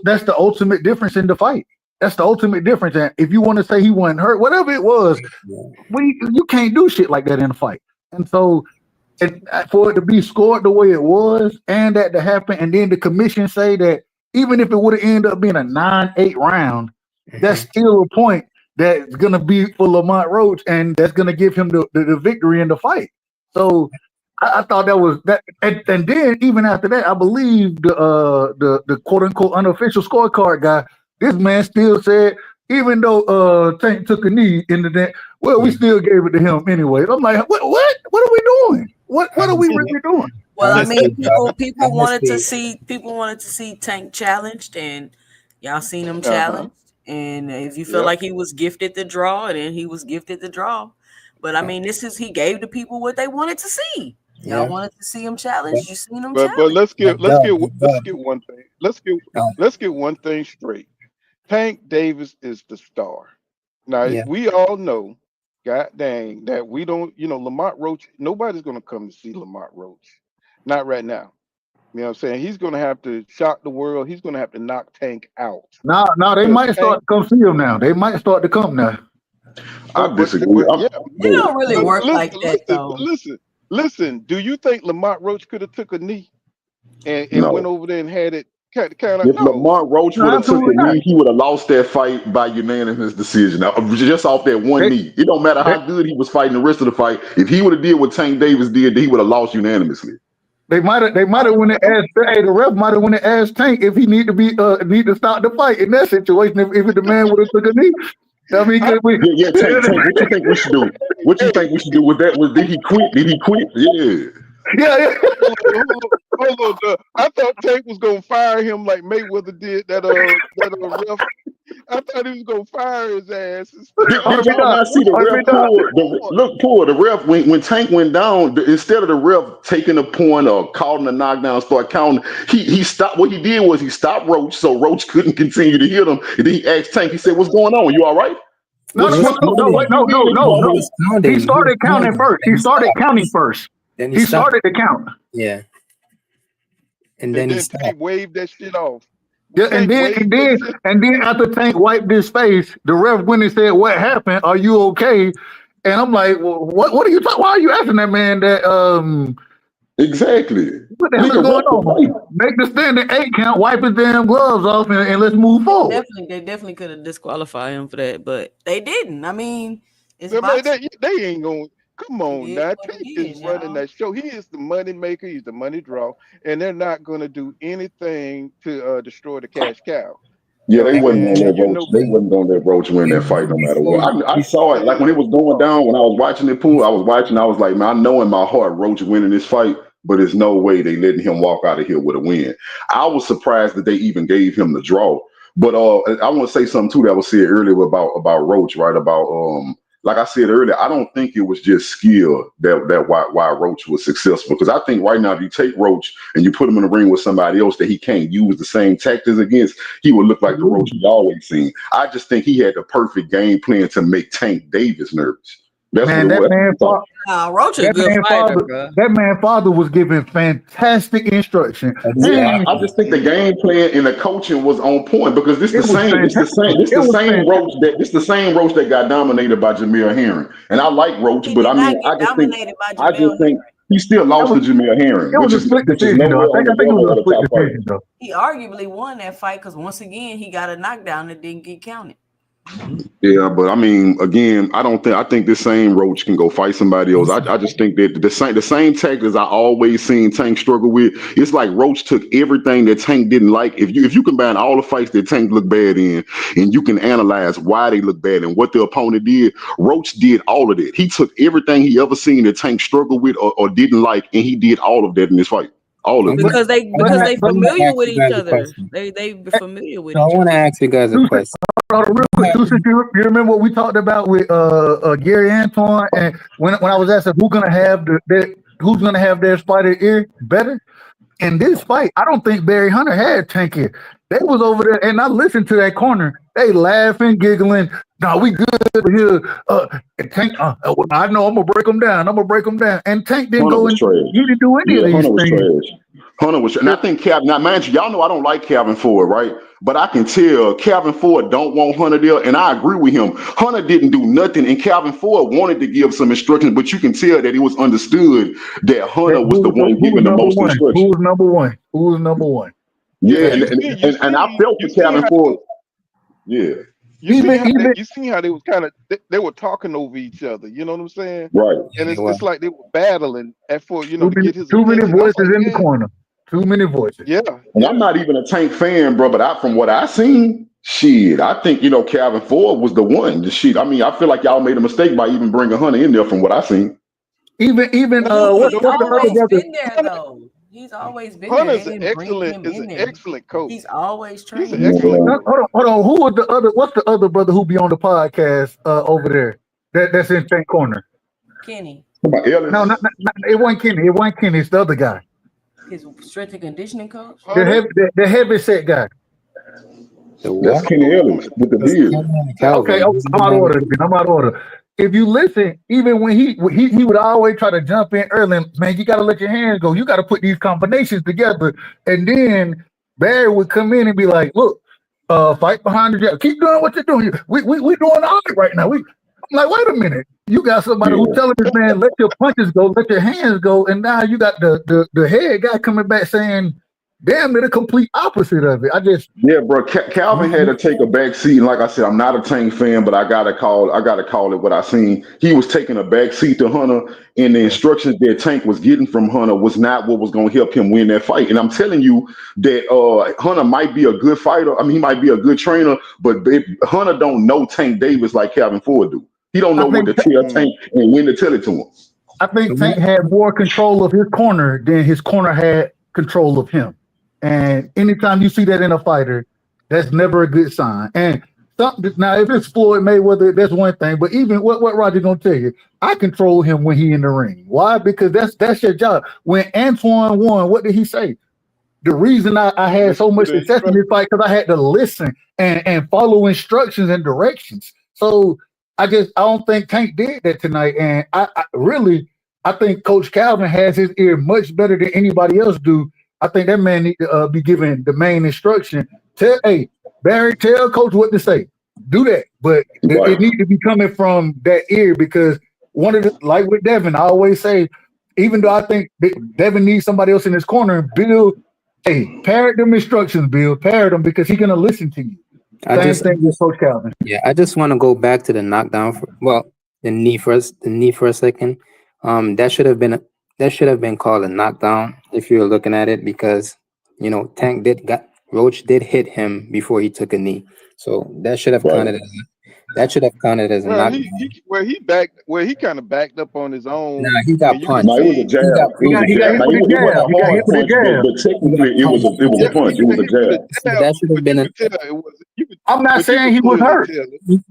that's the ultimate difference in the fight. That's the ultimate difference. And if you want to say he wasn't hurt, whatever it was, you can't do shit like that in a fight. And so for it to be scored the way it was, and that to happen, and then the commission say that even if it would have ended up being a 9-8 round, that's still a point that's going to be for Lamont Roach, and that's going to give him the victory in the fight. So I thought that was that. And then even after that, I believe the quote unquote unofficial scorecard guy, this man still said, even though Tank took a knee into that, we still gave it to him anyway. I'm like, what are we doing? What are we really doing? Well, I mean, people wanted to see Tank challenged, and y'all seen him challenged. And if you feel like he was gifted the draw, then he was gifted the draw. But I mean, he gave the people what they wanted to see. Y'all wanted to see him challenged. You seen him challenged. But let's get one thing. Let's get one thing straight. Tank Davis is the star. Now we all know, god dang, that we don't, Lamont Roach, nobody's gonna come to see Lamont Roach. Not right now. You know what I'm saying? He's gonna have to shock the world. He's gonna have to knock Tank out. No, they might start to come see him now. They might start to come now. I disagree. It don't really work like that, though. Listen. Do you think Lamont Roach could have took a knee and went over there and had it? If Lamont Roach would have took a knee, he would have lost that fight by unanimous decision. Now, just off that one knee. It don't matter how good he was fighting the rest of the fight. If he would have did what Tank Davis did, he would have lost unanimously. They might have went and asked. Hey, the ref might have went and asked Tank if he need to stop the fight in that situation. If the man would have took a knee. I mean, Tank, what you think we should do? What you think we should do with that? Did he quit? Yeah. Yeah. Hold on. I thought Tank was gonna fire him like Mayweather did that ref. I thought he was gonna fire his ass. Did y'all not see the ref pull? The ref when Tank went down, instead of the ref taking a point or calling a knockdown, start counting, he stopped. What he did was he stopped Roach so Roach couldn't continue to hit him. And then he asked Tank. He said, "What's going on? You all right?" No. He started counting first. Then he started to count. Yeah. And then Tank waved that shit off. Yeah, and then after Tank wiped his face, the ref went and said, "What happened? Are you okay?" And I'm like, well, "What are you talking? Why are you asking that man that?" Exactly. What the hell is going on? Make the standing 8 count, wipe his damn gloves off, and let's move forward. They definitely could have disqualified him for that, but they didn't. I mean, they ain't going. Come on now, Tank is running that show. He is the money maker. He's the money draw, and they're not going to do anything to destroy the cash cow. Yeah, they wasn't going to let Roach. They wasn't going to let Roach win that fight no matter what. I saw it like when it was going down. When I was watching the pool, I was like, man, I know in my heart Roach winning this fight, but there's no way they letting him walk out of here with a win. I was surprised that they even gave him the draw. But I want to say something too that was said earlier about Roach, right? About like I said earlier, I don't think it was just skill that why Roach was successful. Because I think right now, if you take Roach and you put him in the ring with somebody else that he can't use the same tactics against, he would look like the Roach we always seen. I just think he had the perfect game plan to make Tank Davis nervous. That's man, what that man, Roach is a good fighter, bro. That man father was giving fantastic instruction. Yeah, I just think the game plan and the coaching was on point because this the same Roach that got dominated by Jamil Herring. And I like Roach, but I mean I just think he still lost to Jamil Herring. It was a split decision, though. I think it was a split decision, though. He arguably won that fight because once again he got a knockdown that didn't get counted. Yeah, but I mean, again, I think this same Roach can go fight somebody else. I just think that the same tactics I always seen Tank struggle with. It's like Roach took everything that Tank didn't like. If you combine all the fights that Tank looked bad in, and you can analyze why they look bad and what the opponent did, Roach did all of that. He took everything he ever seen that Tank struggled with or didn't like, and he did all of that in this fight. All of it. Because they familiar with each other. They familiar with each other. I want to ask you guys a question. Real quick, you remember what we talked about with Gary Antoine, and when I was asking who's gonna have their spider ear better in this fight, I don't think Barry Hunter had Tank ear. They was over there, and I listened to that corner. They laughing, giggling. No, we good here. Tank, I know I'm gonna break them down. And Tank didn't Hunter go in. He didn't do any of these things. Hunter was, and I think Calvin. Now, man, y'all know I don't like Calvin Ford, right? But I can tell Calvin Ford don't want Hunter there, and I agree with him. Hunter didn't do nothing, and Calvin Ford wanted to give some instructions, but you can tell that it was understood that Hunter was the one giving the most instructions. Who was number one? Yeah, and I felt for Calvin Ford. Yeah. You see how they was they were talking over each other. You know what I'm saying? Right. And it's like they were battling to get his too many voices in the corner. Too many voices. Yeah. And I'm not even a Tank fan, bro, but from what I seen, I think Calvin Ford was the one. I mean, I feel like y'all made a mistake by even bringing Hunter in there from what I seen. What's the other been there though. He's always been Hunter's there. an excellent coach. He's always trained. He's an excellent coach. Hold on. Who was the other? What's the other brother who be on the podcast over there? That's in Tank corner. Kenny. No, it wasn't Kenny. It's the other guy. His strength and conditioning coach. The heavy set guy. That's Kenny Ellis with the beard. Okay, I'm out of order. If you listen, even when he would always try to jump in early, man, you got to let your hands go. You got to put these combinations together. And then Barry would come in and be like, look, fight behind the jab. Keep doing what you're doing. We doing all right right now. I'm like, wait a minute. You got somebody who's telling this man, let your punches go, let your hands go. And now you got the head guy coming back saying, damn, they're the complete opposite of it. Bro. Calvin had to take a back seat, and like I said, I'm not a Tank fan, but I gotta call it what I seen. He was taking a back seat to Hunter, and the instructions that Tank was getting from Hunter was not what was going to help him win that fight. And I'm telling you that Hunter might be a good fighter. I mean, he might be a good trainer, but Hunter don't know Tank Davis like Calvin Ford do. He don't know what to tell Tank and when to tell it to him. I think Tank had more control of his corner than his corner had control of him. And anytime you see that in a fighter, that's never a good sign. And Now, if it's Floyd Mayweather, that's one thing. But even what Roger gonna tell you, I control him when he in the ring. Why? Because that's your job. When Antoine won, what did he say? The reason I had so much success in this fight because I had to listen and follow instructions and directions. So I don't think Tank did that tonight. And I think Coach Calvin has his ear much better than anybody else do. I think that man need to be given the main instruction. Barry, tell Coach what to say. Do that, but it needs to be coming from that ear because like with Devin, I always say, even though I think Devin needs somebody else in his corner, Bill. Hey, parrot them instructions, Bill. Parrot them because he's gonna listen to you. Same thing with Coach Calvin. Yeah, I just want to go back to the knockdown. The knee first. The knee for a second. That should have been called a knockdown if you're looking at it because Roach did hit him before he took a knee, so that should have counted as a knockdown. He kind of backed up on his own. Nah, he got punched. No, it was a jab. It wasn't a hard punch, but technically it was a punch. It was a jab. That should have been I'm not saying he was hurt.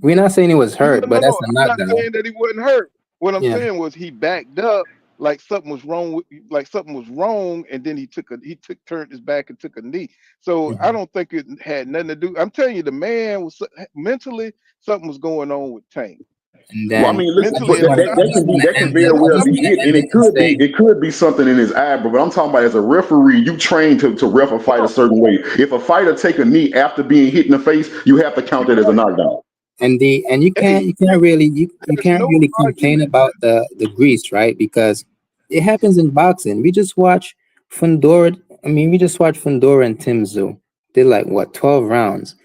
We're not saying he was hurt, but that's a knockdown. I'm not saying that he wasn't hurt. What I'm saying was he backed up like something was wrong, and then he turned his back and took a knee. So I don't think it had nothing to do. I'm telling you, the man was mentally something was going on with Tank. Well, I mean, listen, that can very well be it, and it could be something in his eye. But what I'm talking about as a referee, you trained to ref a fight a certain way. If a fighter take a knee after being hit in the face, you have to count that as a knockdown. And you can't really complain about the grease, right? Because it happens in boxing. We just watched Fundora. We just watched Fundora and Tim Tszyu. Did 12 rounds.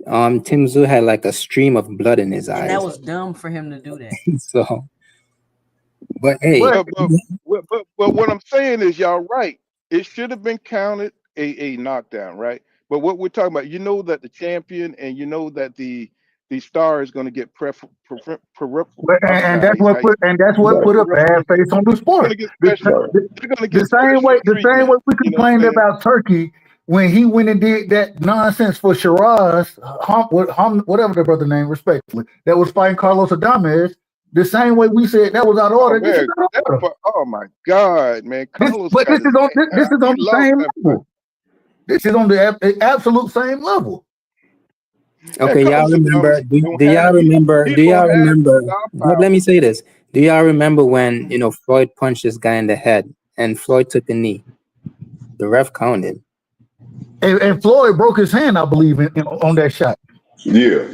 Tim Tszyu had like a stream of blood in his eyes. And that was dumb for him to do that. So, but hey, but what I'm saying is, y'all right. It should have been counted a knockdown, right? But what we're talking about, that the champion and that the star is going to get and that's what put a bad face on the sport. The same way we complained about Turkey when he went and did that nonsense for Shiraz, whatever the brother name, respectively, that was fighting Carlos Adames. The same way we said that was out of order. Oh my God, man! This is on the same level. This is on the absolute same level. Okay, y'all remember? Do y'all remember? Let me say this. Do y'all remember when Floyd punched this guy in the head and Floyd took a knee? The ref counted. And Floyd broke his hand, I believe, on that shot. Yeah.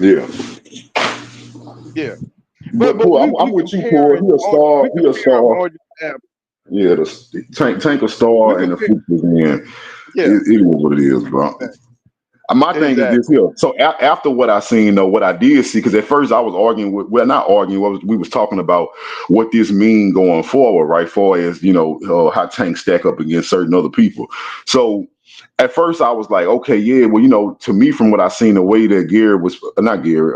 But I'm with you, Paul. He a star. Yeah, the Tank a star and the Fluke was in. Yeah. It is what it is, bro. My thing is this here. So after what I seen, though, what I did see, because at first I was arguing we was talking about what this mean going forward, right? Far as how Tank stack up against certain other people. So at first I was like, okay, yeah, well, to me from what I seen, the way that Gary was not Gary,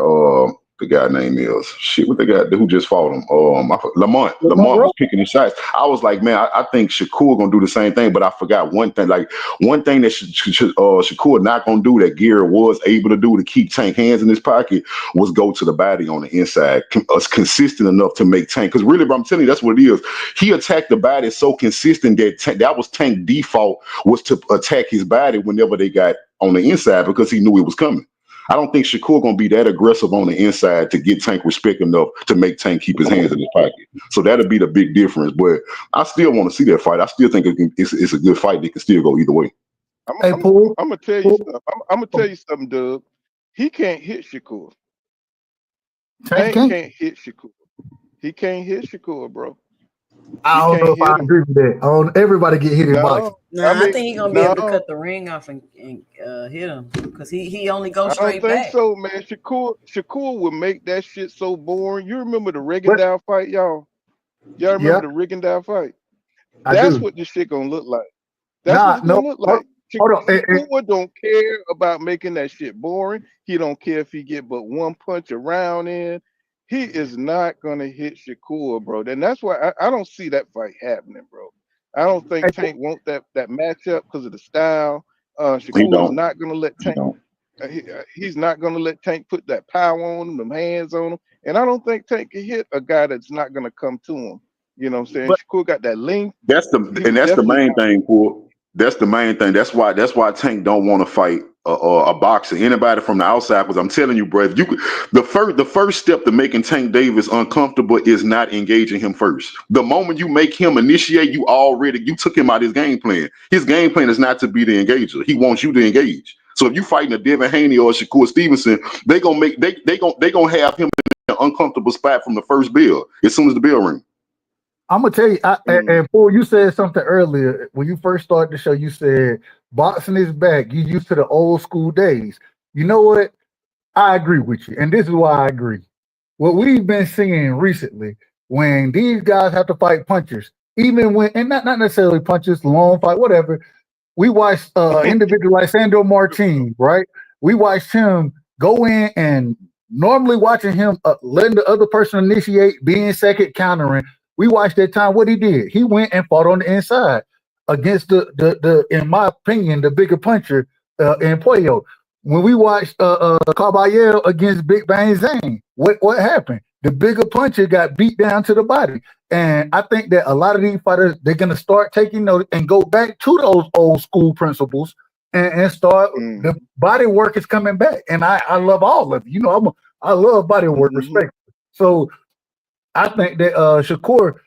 the guy name is what the guy who just fought him, Lamont was picking his shots. I was like, man, I think Shakur gonna do the same thing, but I forgot one thing. Like one thing that Shakur not gonna do that Gary was able to do to keep Tank hands in his pocket was go to the body on the inside, consistent enough to make Tank. Because really, bro, I'm telling you, that's what it is. He attacked the body so consistent that that was Tank default was to attack his body whenever they got on the inside because he knew it was coming. I don't think Shakur gonna be that aggressive on the inside to get Tank respect enough to make Tank keep his hands in his pocket. So that'll be the big difference. But I still want to see that fight. I still think it's a good fight. It can still go either way. I'm gonna tell you something. I'm gonna tell you something, Doug. He can't hit Shakur. Tank can't hit Shakur. He can't hit Shakur, bro. I don't know if I agree with that. Everybody get hit in boxing. I think he's gonna be able to cut the ring off and hit him because he only goes straight back. I don't think so, man. Shakur would make that shit so boring. You remember the Rigondeaux fight, y'all? Y'all remember the Rigondeaux fight? That's what this shit gonna look like. That's what it's gonna look like. Shakur don't care about making that shit boring. He don't care if he get but one punch around in. He is not gonna hit Shakur, bro. And that's why I don't see that fight happening, bro. I don't think Tank want that matchup because of the style. Shakur is not gonna let Tank. He's not going to let Tank put that power on him, them hands on him. And I don't think Tank can hit a guy that's not going to come to him. You know what I'm saying? But Shakur got that length. That's the He and was that's the definitely main thing, for that's the main thing. That's why Tank don't want to fight a boxer, anybody from the outside. Because I'm telling you, bro, if you could, the first step to making Tank Davis uncomfortable is not engaging him first. The moment you make him initiate, you took him out of his game plan. His game plan is not to be the engager. He wants you to engage. So if you fighting a Devin Haney or a Shakur Stevenson, they gonna have him in an uncomfortable spot from the first bell as soon as the bell rings. I'm gonna tell you, and Paul, you said something earlier when you first started the show. You said boxing is back. You used to the old school days. You know what? I agree with you, and this is why I agree. What we've been seeing recently, when these guys have to fight punchers, even when, and not necessarily punches, long fight, whatever. We watched individual like Sandro Martin, right? We watched him go in and normally watching him letting the other person initiate, being second, countering. We watched that time what he did. He went and fought on the inside against the in my opinion, the bigger puncher in Puello. When we watched Caballero against Big Bang Zane, what happened? The bigger puncher got beat down to the body. And I think that a lot of these fighters, they're gonna start taking note and go back to those old school principles and start the body work is coming back. And I love all of it. You know, I love body work, respect. So I think that Shakur,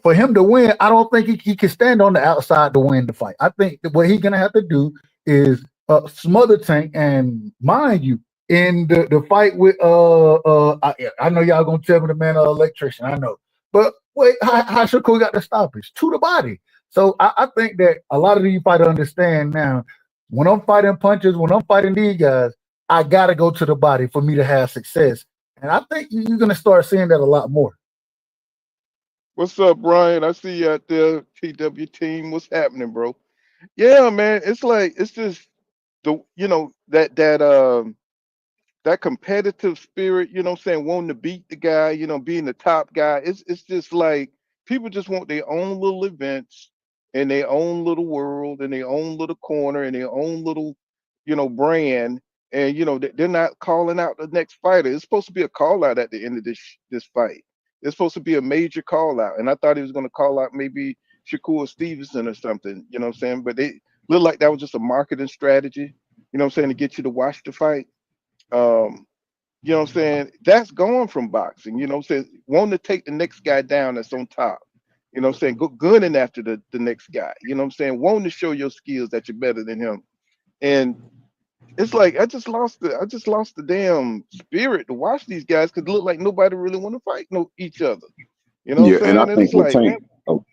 for him to win, I don't think he can stand on the outside to win the fight. I think that what he's gonna have to do is smother Tank, and mind you, in the fight with I know y'all gonna tell me the man electrician, I know, but wait, how Shakur got the stoppage to the body. So I think that a lot of these fighters understand now. When I'm fighting punches, when I'm fighting these guys, I gotta go to the body for me to have success. And I think you're gonna start seeing that a lot more. What's up, Brian? I see you out there, TW team. What's happening, bro? Yeah, man. It's like it's just that competitive spirit, you know what I'm saying, wanting to beat the guy, being the top guy. It's just like people just want their own little events in their own little world, in their own little corner, in their own little, brand. And they're not calling out the next fighter. It's supposed to be a call out at the end of this fight. It's supposed to be a major call out. And I thought he was gonna call out maybe Shakur Stevenson or something, you know what I'm saying? But they looked like that was just a marketing strategy, you know what I'm saying, to get you to watch the fight. Um, you know what I'm saying? That's gone from boxing, you know what I'm saying? Wanting to take the next guy down that's on top. You know what I'm saying? Go gunning after the next guy. You know what I'm saying? Wanting to show your skills that you're better than him. And it's like I just lost the damn spirit to watch these guys because it looked like nobody really want to fight each other. You know Yeah, what I'm and I saying? And think it's with like, man, Tank,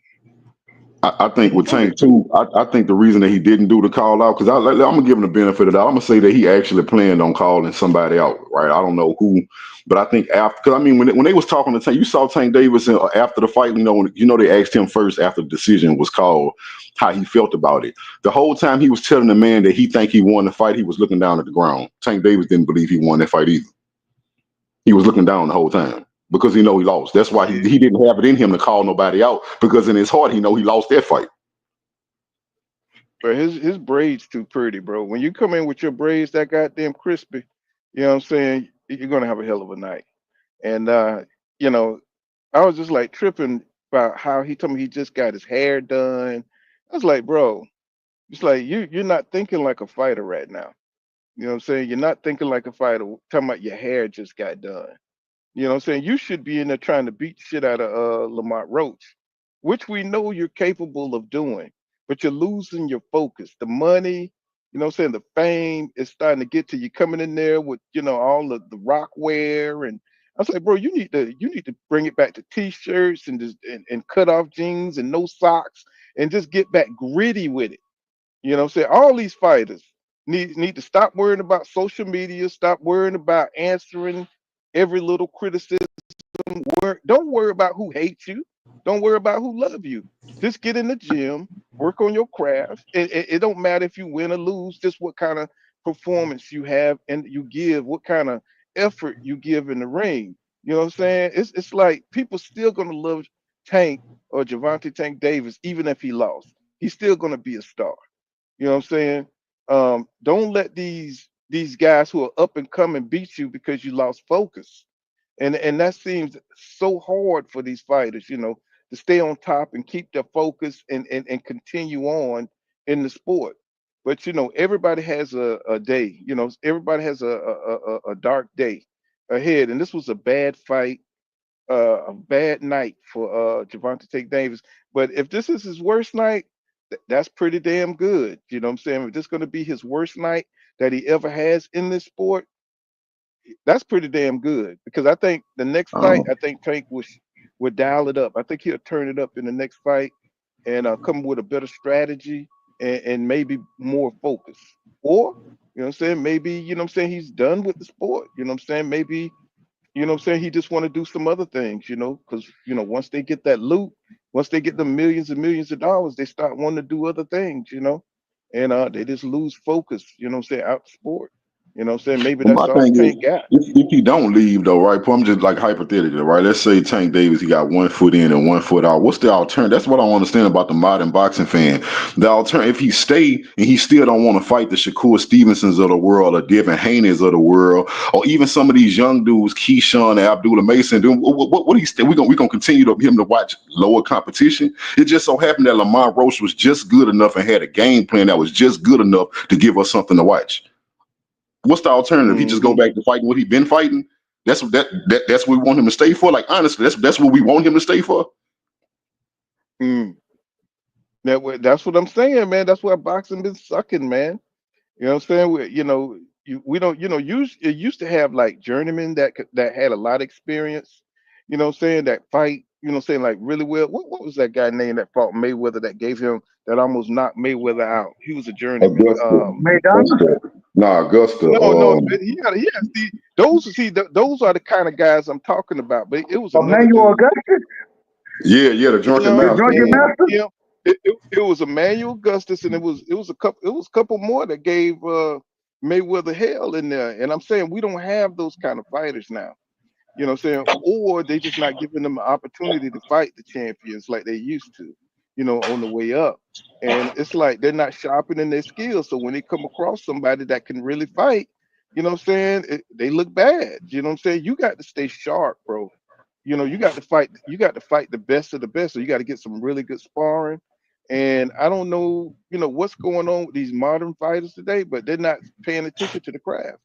I think with go ahead. Tank too. I think the reason that he didn't do the call out, because I'm gonna give him the benefit of the doubt. I'm gonna say that he actually planned on calling somebody out, right? I don't know who, but I think after, because I mean, when they was talking to Tank, you saw Tank Davis after the fight. They asked him first after the decision was called how he felt about it. The whole time he was telling the man that he think he won the fight, he was looking down at the ground. Tank Davis didn't believe he won that fight either. He was looking down the whole time because he know he lost. That's why Yeah. he didn't have it in him to call nobody out, because in his heart he know he lost that fight. But his braids too pretty, bro. When you come in with your braids that goddamn crispy, you know what I'm saying? You're gonna have a hell of a night. And you know, I was just like tripping about how he told me he just got his hair done. I was like, bro, it's like you're not thinking like a fighter right now. You know what I'm saying? You're not thinking like a fighter. Talking about your hair just got done. You know what I'm saying? You should be in there trying to beat the shit out of Lamont Roach, which we know you're capable of doing, but you're losing your focus. The money, you know what I'm saying, the fame is starting to get to you coming in there with, all of the rock wear. And I was like, bro, you need to bring it back to t-shirts and just and cut off jeans and no socks and just get back gritty with it. You know what I'm saying? All these fighters need to stop worrying about social media, stop worrying about answering every little criticism. Don't worry about who hates you. Don't worry about who love you. Just get in the gym, work on your craft. It don't matter if you win or lose, just what kind of performance you have and you give, what kind of effort you give in the ring. You know what I'm saying? It's like people still gonna love Tank or Gervonta Tank Davis, even if he lost. He's still gonna be a star. You know what I'm saying? Don't let these these guys who are up and coming beat you because you lost focus. And that seems so hard for these fighters, to stay on top and keep their focus and continue on in the sport. But everybody has a day, everybody has a dark day ahead. And this was a bad fight, a bad night for Gervonta Davis. But if this is his worst night, that's pretty damn good. You know what I'm saying? If this is going to be his worst night that he ever has in this sport, that's pretty damn good. Because I think the next fight, I think Tank would dial it up. I think he'll turn it up in the next fight and come with a better strategy and maybe more focus. Or, maybe, he's done with the sport. Maybe he just want to do some other things, because once they get that loot, once they get the millions and millions of dollars, they start wanting to do other things, and they just lose focus, out sport. Maybe Well, that's my all thing is, Tank got. if he don't leave though, right? I'm just like hypothetically, right? Let's say Tank Davis, he got 1 foot in and 1 foot out. What's the alternative? That's what I don't understand about the modern boxing fan. The alternative, if he stay and he still don't want to fight the Shakur Stevensons of the world or Devin Haney's of the world, or even some of these young dudes, Keyshawn and Abdullah Mason, what he stay? We gonna continue to him to watch lower competition. It just so happened that Lamont Roach was just good enough and had a game plan that was just good enough to give us something to watch. What's the alternative? He just go back to fighting what he been fighting. That's what we want him to stay for. Like honestly, that's what we want him to stay for. That's what I'm saying, man. That's why boxing been sucking, man. You know what I'm saying? We don't, it used to have like journeymen that had a lot of experience. That fight. Like really well. What was that guy name that fought Mayweather that gave him that almost knocked Mayweather out? He was a journeyman. Augusta. No, he had. See, those are the kind of guys I'm talking about. But it was another Emmanuel dude. Augustus? Yeah, the drunken master. Yeah, it was Emmanuel Augustus, and it was a couple more that gave Mayweather hell in there. And I'm saying we don't have those kind of fighters now. You know what I'm saying? Or they just not giving them an opportunity to fight the champions like they used to, on the way up. And it's like they're not sharpening their skills. So when they come across somebody that can really fight, they look bad. You know what I'm saying? You got to stay sharp, bro. You got to fight the best of the best. So you got to get some really good sparring. And I don't know, what's going on with these modern fighters today, but they're not paying attention to the craft.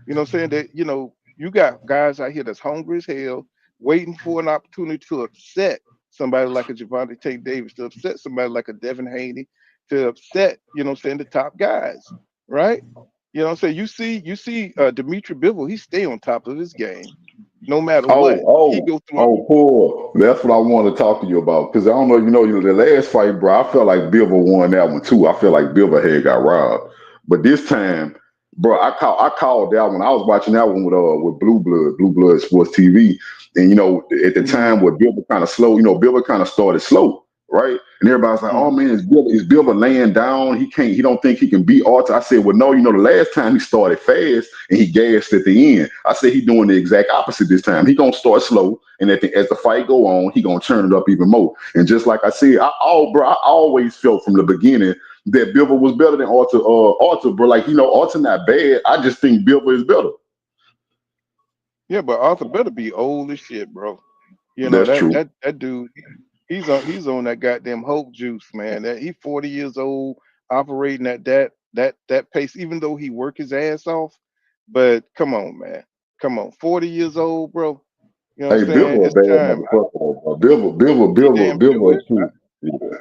You know what I'm saying? That, you got guys out here that's hungry as hell, waiting for an opportunity to upset somebody like a Gervonta Davis, to upset somebody like a Devin Haney, to upset, the top guys, right? You know what I'm saying? You see Dimitri Bivol, he stay on top of his game. No matter what. He go through Paul. That's what I want to talk to you about. Because I don't know if you know, the last fight, bro, I felt like Bivol won that one too. I feel like Bivol had got robbed. But this time, bro, I called that one. I was watching that one with Blue Blood Sports TV. And at the time where Bivol kind of slow, Bivol kind of started slow, right? And everybody's like, oh man, is Bivol laying down? He don't think he can beat Arthur. I said, well, no, the last time he started fast and he gassed at the end. I said he doing the exact opposite this time. He gonna start slow, and as the fight go on, he gonna turn it up even more. And just like I said, I always felt from the beginning that Bivol was better than Arthur, bro. Like, Arthur not bad. I just think Bivol is better. Yeah, but Arthur better be old as shit, bro. That's true. That dude, he's on that goddamn Hulk juice, man. That he 40 years old, operating at that pace, even though he work his ass off. But come on, man. Come on. 40 years old, bro. You know what I'm saying? Bivol It's a bad time. Bivol too. Yeah.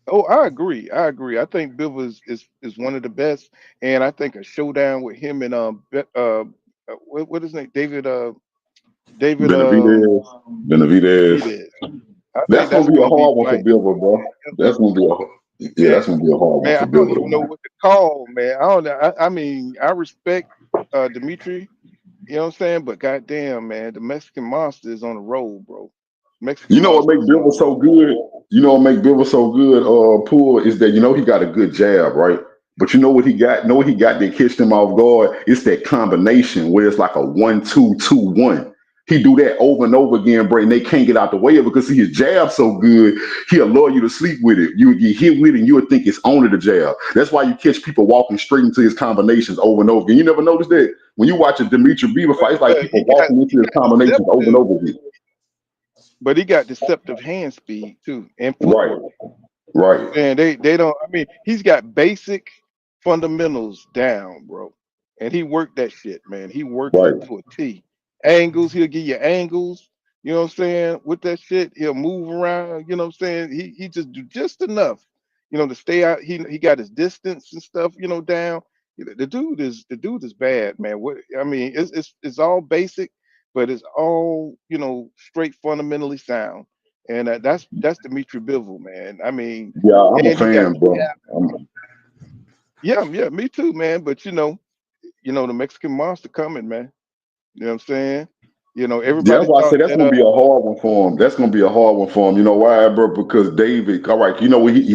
Oh, I agree. I think Bivol is one of the best, and I think a showdown with him and what is his name? David Benavidez. Benavidez. I That's think gonna that's be a gonna be hard one for like, Bivol, bro. That's gonna be that's gonna be a hard one man, for I don't Bivol. even know what to call, man. I don't know. I mean, I respect Dimitri, you know what I'm saying? But goddamn, man, the Mexican monster is on the road, bro. Mexican You know what monster make is on the Bivol so road. good? You know what make Bivol so good, Pool, is that he got a good jab, right? But you know what he got? Know what he got that catched him off guard? It's that combination where it's like a 1-2-2-1. he do that over and over again, bro, and they can't get out the way of it because see, his jab so good, he'll lure you to sleep with it. You hit with it, and you would think it's only the jab. That's why you catch people walking straight into his combinations over and over again. You never noticed that when you watch a Dimitri Bieber fight, it's like people walking into his combinations over and over again. But he got deceptive hand speed too and Right, footwork. right, And they don't. I mean, he's got basic fundamentals down, bro. And he worked that shit, man. He works right. it to a T. Angles, he'll give you angles. You know what I'm saying? With that shit, he'll move around. You know what I'm saying? He just do just enough, to stay out. He got his distance and stuff, down. The dude is bad, man. What I mean, it's all basic, but it's all straight fundamentally sound. And that's Dimitri Bivol, man. I mean, Yeah, I'm a and he got fan, bro. yeah, me too, man. But the Mexican monster coming, man. You know what I'm saying? Yeah, Everybody that's why I say thought that's that gonna be a hard one for him. That's gonna be a hard one for him. You know why, bro? Because David, all right,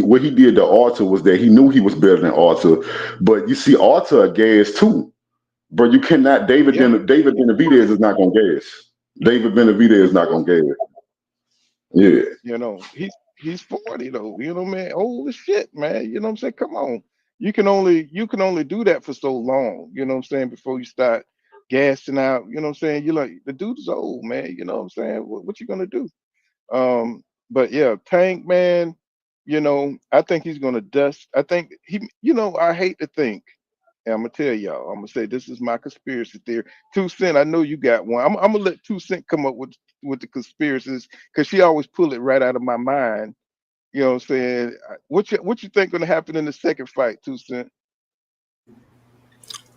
what he did to Arthur was that he knew he was better than Arthur, but you see, Arthur a gas too, bro. You cannot. yeah, David Benavidez is not gonna gas. David Benavidez is he's not 40. gonna gas. Yeah, He's 40 though, man. Old as shit, man. You know what I'm saying? Come on. You can only do that for so long, you know what I'm saying, before you start gassing out, you know what I'm saying? You're like, the dude is old, man. You know what I'm saying? What you gonna do? But yeah, Tank, man, I think he's gonna dust. I think I hate to think, and I'm gonna tell y'all, I'm gonna say this is my conspiracy theory. 2 Cent, I know you got one. I'm gonna let 2 Cent come up with the conspiracies because she always pull it right out of my mind. You know what I'm saying? What you think gonna happen in the second fight, 2 Cent?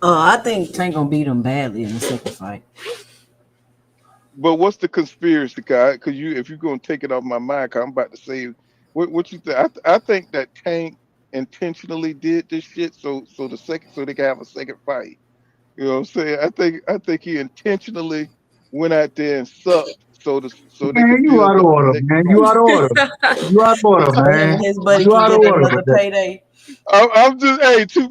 I think Tank gonna beat him badly in the second fight. But what's the conspiracy, guy? Because if you're gonna take it off my mind, cause I'm about to say what you think. I think that Tank intentionally did this shit so they can have a second fight. You know what I'm saying? I think he intentionally went out there and sucked so they Man, could you build out of up the order, next man. You fight. out of order. You out of order, So him and man. his buddy You can out of get order with another that. payday. I'm just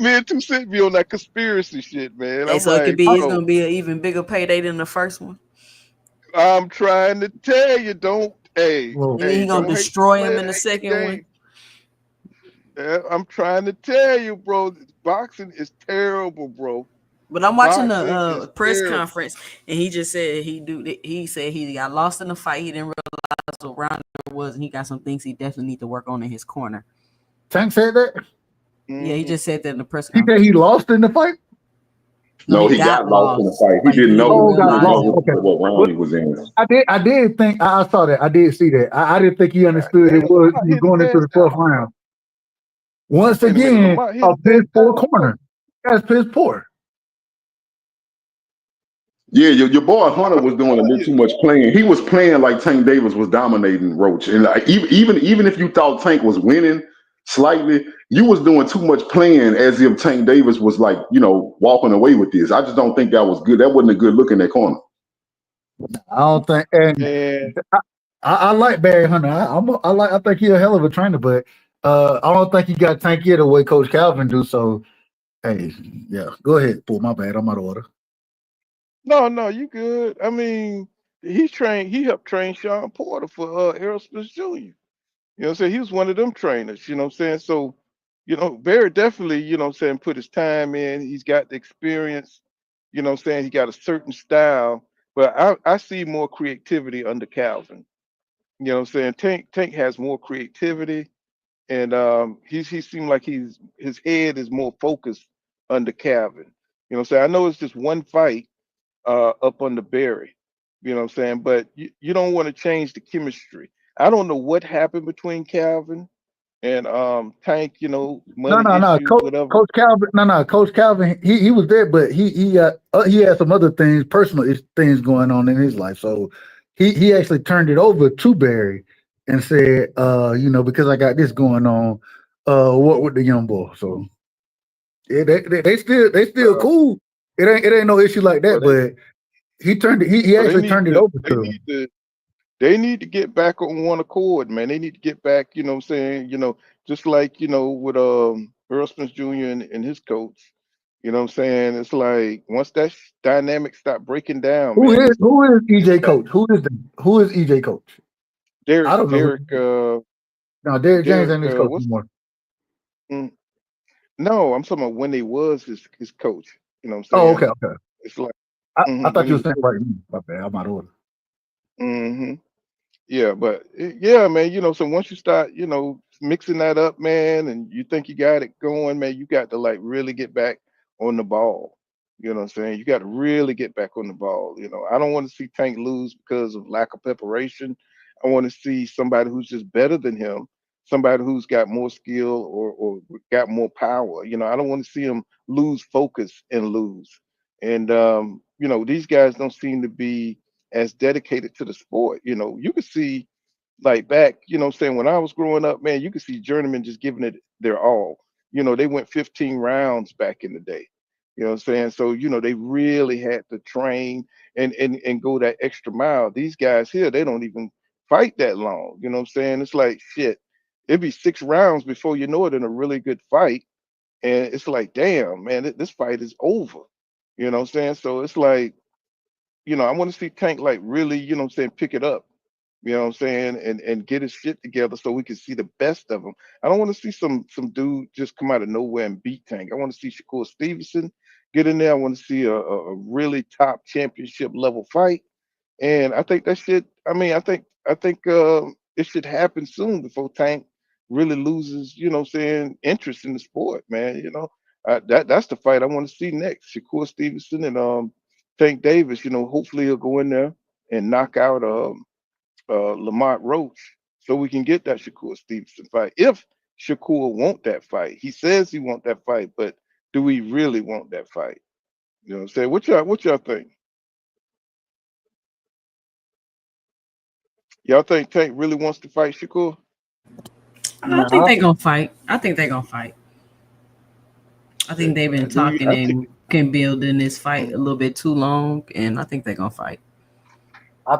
me and 2 Cent be on that conspiracy shit, man. Hey, I'm so it could like, be it's bro, gonna be an even bigger payday than the first one. I'm trying to tell you, don't Well, You mean he gonna don't hate the destroy him player in the that hate the second one? game. Yeah, I'm trying to tell you, bro. Boxing is terrible, bro. But I'm watching the Boxing is press terrible. conference, and he just said he said he got lost in the fight. He didn't realize what round it was, and he got some things he definitely need to work on in his corner. Tank said that. Yeah, he Hmm. just said that in the press He said conference. he lost in the fight. No, no, he he got got lost in the lost. fight. He Like he didn't didn't Oh, know. He got didn't realize know lost. it. Okay. what round Well, he was in. I did think I saw that. I did see that. I didn't think he God understood damn, it was Lamont he was hit his going into ass the fourth out. round. Once Wait a minute, again, Lamont hit a his piss ass poor out. What? corner. That's piss poor. Yeah, your boy Hunter I'm was doing a telling little you. too much playing. He was playing like Tank Davis was dominating Roach, and like, even if you thought Tank was winning slightly, you was doing too much playing as if Tank Davis was like walking away with this. I just don't think that was good. That wasn't a good look in that corner. I don't think, and And I like Barry Hunter. I think he's a hell of a trainer, but I don't think he got tanky the way Coach Calvin do. So hey, yeah, go ahead. Pull my bad. I'm out of order. no, you good. I mean, he helped train Sean Porter for Aerosmith Jr. You know what I'm saying? He was one of them trainers, you know what I'm saying? So, Barry definitely, what I'm saying, put his time in. He's got the experience, you know what I'm saying? He got a certain style, but I see more creativity under Calvin. You know what I'm saying? Tank has more creativity, and he seemed like his head is more focused under Calvin. You know what I'm saying? I know it's just one fight up under Barry. You know what I'm saying? But you don't want to change the chemistry. I don't know what happened between Calvin and Tank, No, money no, no. issues, whatever. Coach Calvin. No, no. Coach Calvin. He was there, but he had some other things, things going on in his life. So he actually turned it over to Barry and said, because I got this going on, what with the young boy? So yeah, they still Uh, cool. It ain't no issue like so that. they But he so they actually need turned it to over they to him. need to they need to get back on one accord, man. They need to get back, what I'm saying, just like, with Earl Smith Jr. and his coach. You know what I'm saying? It's like once that dynamic stop breaking down, Who man, is it's EJ that coach? Who is EJ coach? I don't know. Derek No, Derrick James Derek ain't his coach what's anymore. mm, no, I'm talking about when they was his coach. You know what I'm Oh, okay, saying? okay. It's like I thought when he you were was saying right. My bad. I'm out of order. hmm Yeah, but yeah, man, so once you start, mixing that up, man, and you think you got it going, man, you got to like really get back on the ball. You know what I'm saying? You got to really get back on the ball. I don't want to see Tank lose because of lack of preparation. I want to see somebody who's just better than him, somebody who's got more skill or got more power. I don't want to see him lose focus and lose. And these guys don't seem to be as dedicated to the sport. You can see like back, what I'm saying, when I was growing up, man, you could see journeymen just giving it their all. They went 15 rounds back in the day. You know what I'm saying? So, they really had to train and go that extra mile. These guys here, they don't even fight that long. You know what I'm saying? It's like shit. It'd be 6 rounds before you know it in a really good fight. And it's like, damn, man, this fight is over. You know what I'm saying? So it's like, I want to see Tank like really, pick it up. You know what I'm saying, and get his shit together so we can see the best of him. I don't want to see some dude just come out of nowhere and beat Tank. I want to see Shakur Stevenson get in there. I want to see a really top championship level fight. And I think that shit. I mean, I think it should happen soon before Tank really loses. What I'm saying, interest in the sport, man. That's the fight I want to see next. Shakur Stevenson and Tank Davis. Hopefully he'll go in there and knock out Lamont Roach so we can get that Shakur Stevenson fight. If Shakur want that fight, he says he want that fight, but do we really want that fight? You know what I'm saying? What y'all think? Y'all think Tank really wants to fight Shakur? I think Nah, they're gonna fight. I think they're gonna fight. I think they've been Do you? talking I think. and can build in this fight mm, a little bit too long, and I think they're gonna fight. I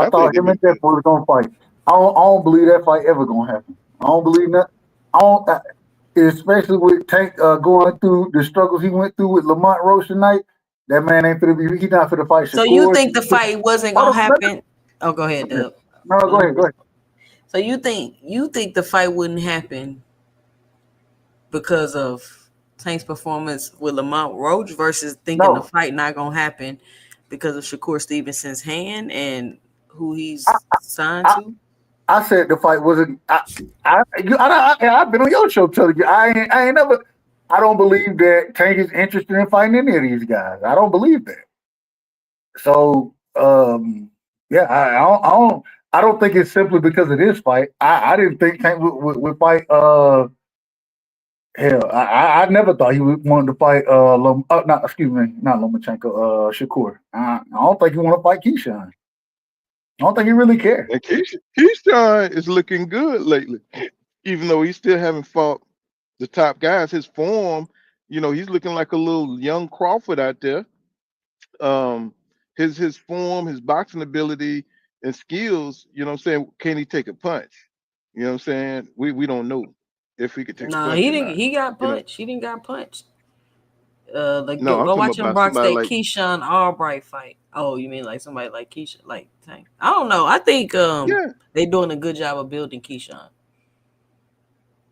I think thought they've him and been. Jeff was gonna fight. I don't believe that fight ever gonna happen. I don't believe that. I don't, especially with Tank going through the struggles he went through with Lamont Roach tonight. That man ain't finna be. He's not finna fight So you Shakur. think the fight wasn't I gonna don't, no, happen? Oh, go ahead, Dub. no, Let go me ahead, go listen. ahead. So you think the fight wouldn't happen because of Tank's performance with Lamont Roach versus thinking the No, fight not gonna happen because of Shakur Stevenson's hand and who he's signed I, to? I said the fight wasn't. I've been on your show telling you I ain't never. I don't believe that Tank is interested in fighting any of these guys. I don't believe that. So yeah, I don't think it's simply because of this fight. I didn't think Tank would fight. Hell, I never thought he would want to fight. Not excuse me, not Lomachenko. Shakur. I don't think he want to fight Keyshawn. I don't think he really cares. And Keyshawn is looking good lately, even though he still haven't fought the top guys. His form, he's looking like a little young Crawford out there. Um, his form, his boxing ability and skills. You know what I'm saying? Can he take a punch? You know what I'm saying? We don't know if he could take a Nah, punch he or didn't. not. He got You know? punched. He didn't got punched. Like No, I'm go talking watch him about box somebody that like Keyshawn Albright fight. Oh, you mean like somebody like Keyshawn, like Tank? I don't know. I think yeah, they doing a good job of building Keyshawn.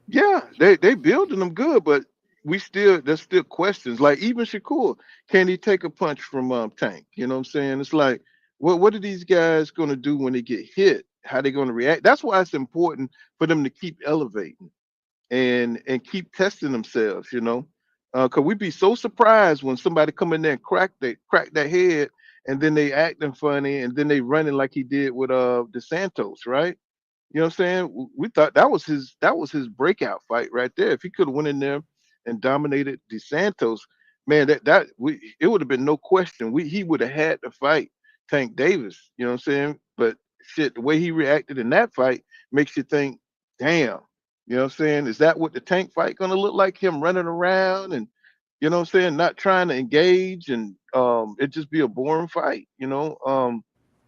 yeah. They building them good, but there's still questions. Like even Shakur, can he take a punch from Tank? You know what I'm saying? It's like what are these guys gonna do when they get hit? How they gonna react? That's why it's important for them to keep elevating and keep testing themselves, because we'd be so surprised when somebody come in there and crack their head, and then they acting funny, and then they running like he did with DeSantos, right? You know what I'm saying? We thought that was his breakout fight right there. If he could have went in there and dominated DeSantos, man, it would have been no question. He would have had to fight Tank Davis. You know what I'm saying? But shit, the way he reacted in that fight makes you think, damn. You know what I'm saying? Is that what the Tank fight gonna look like? Him running around and what I'm saying, not trying to engage and it just be a boring fight.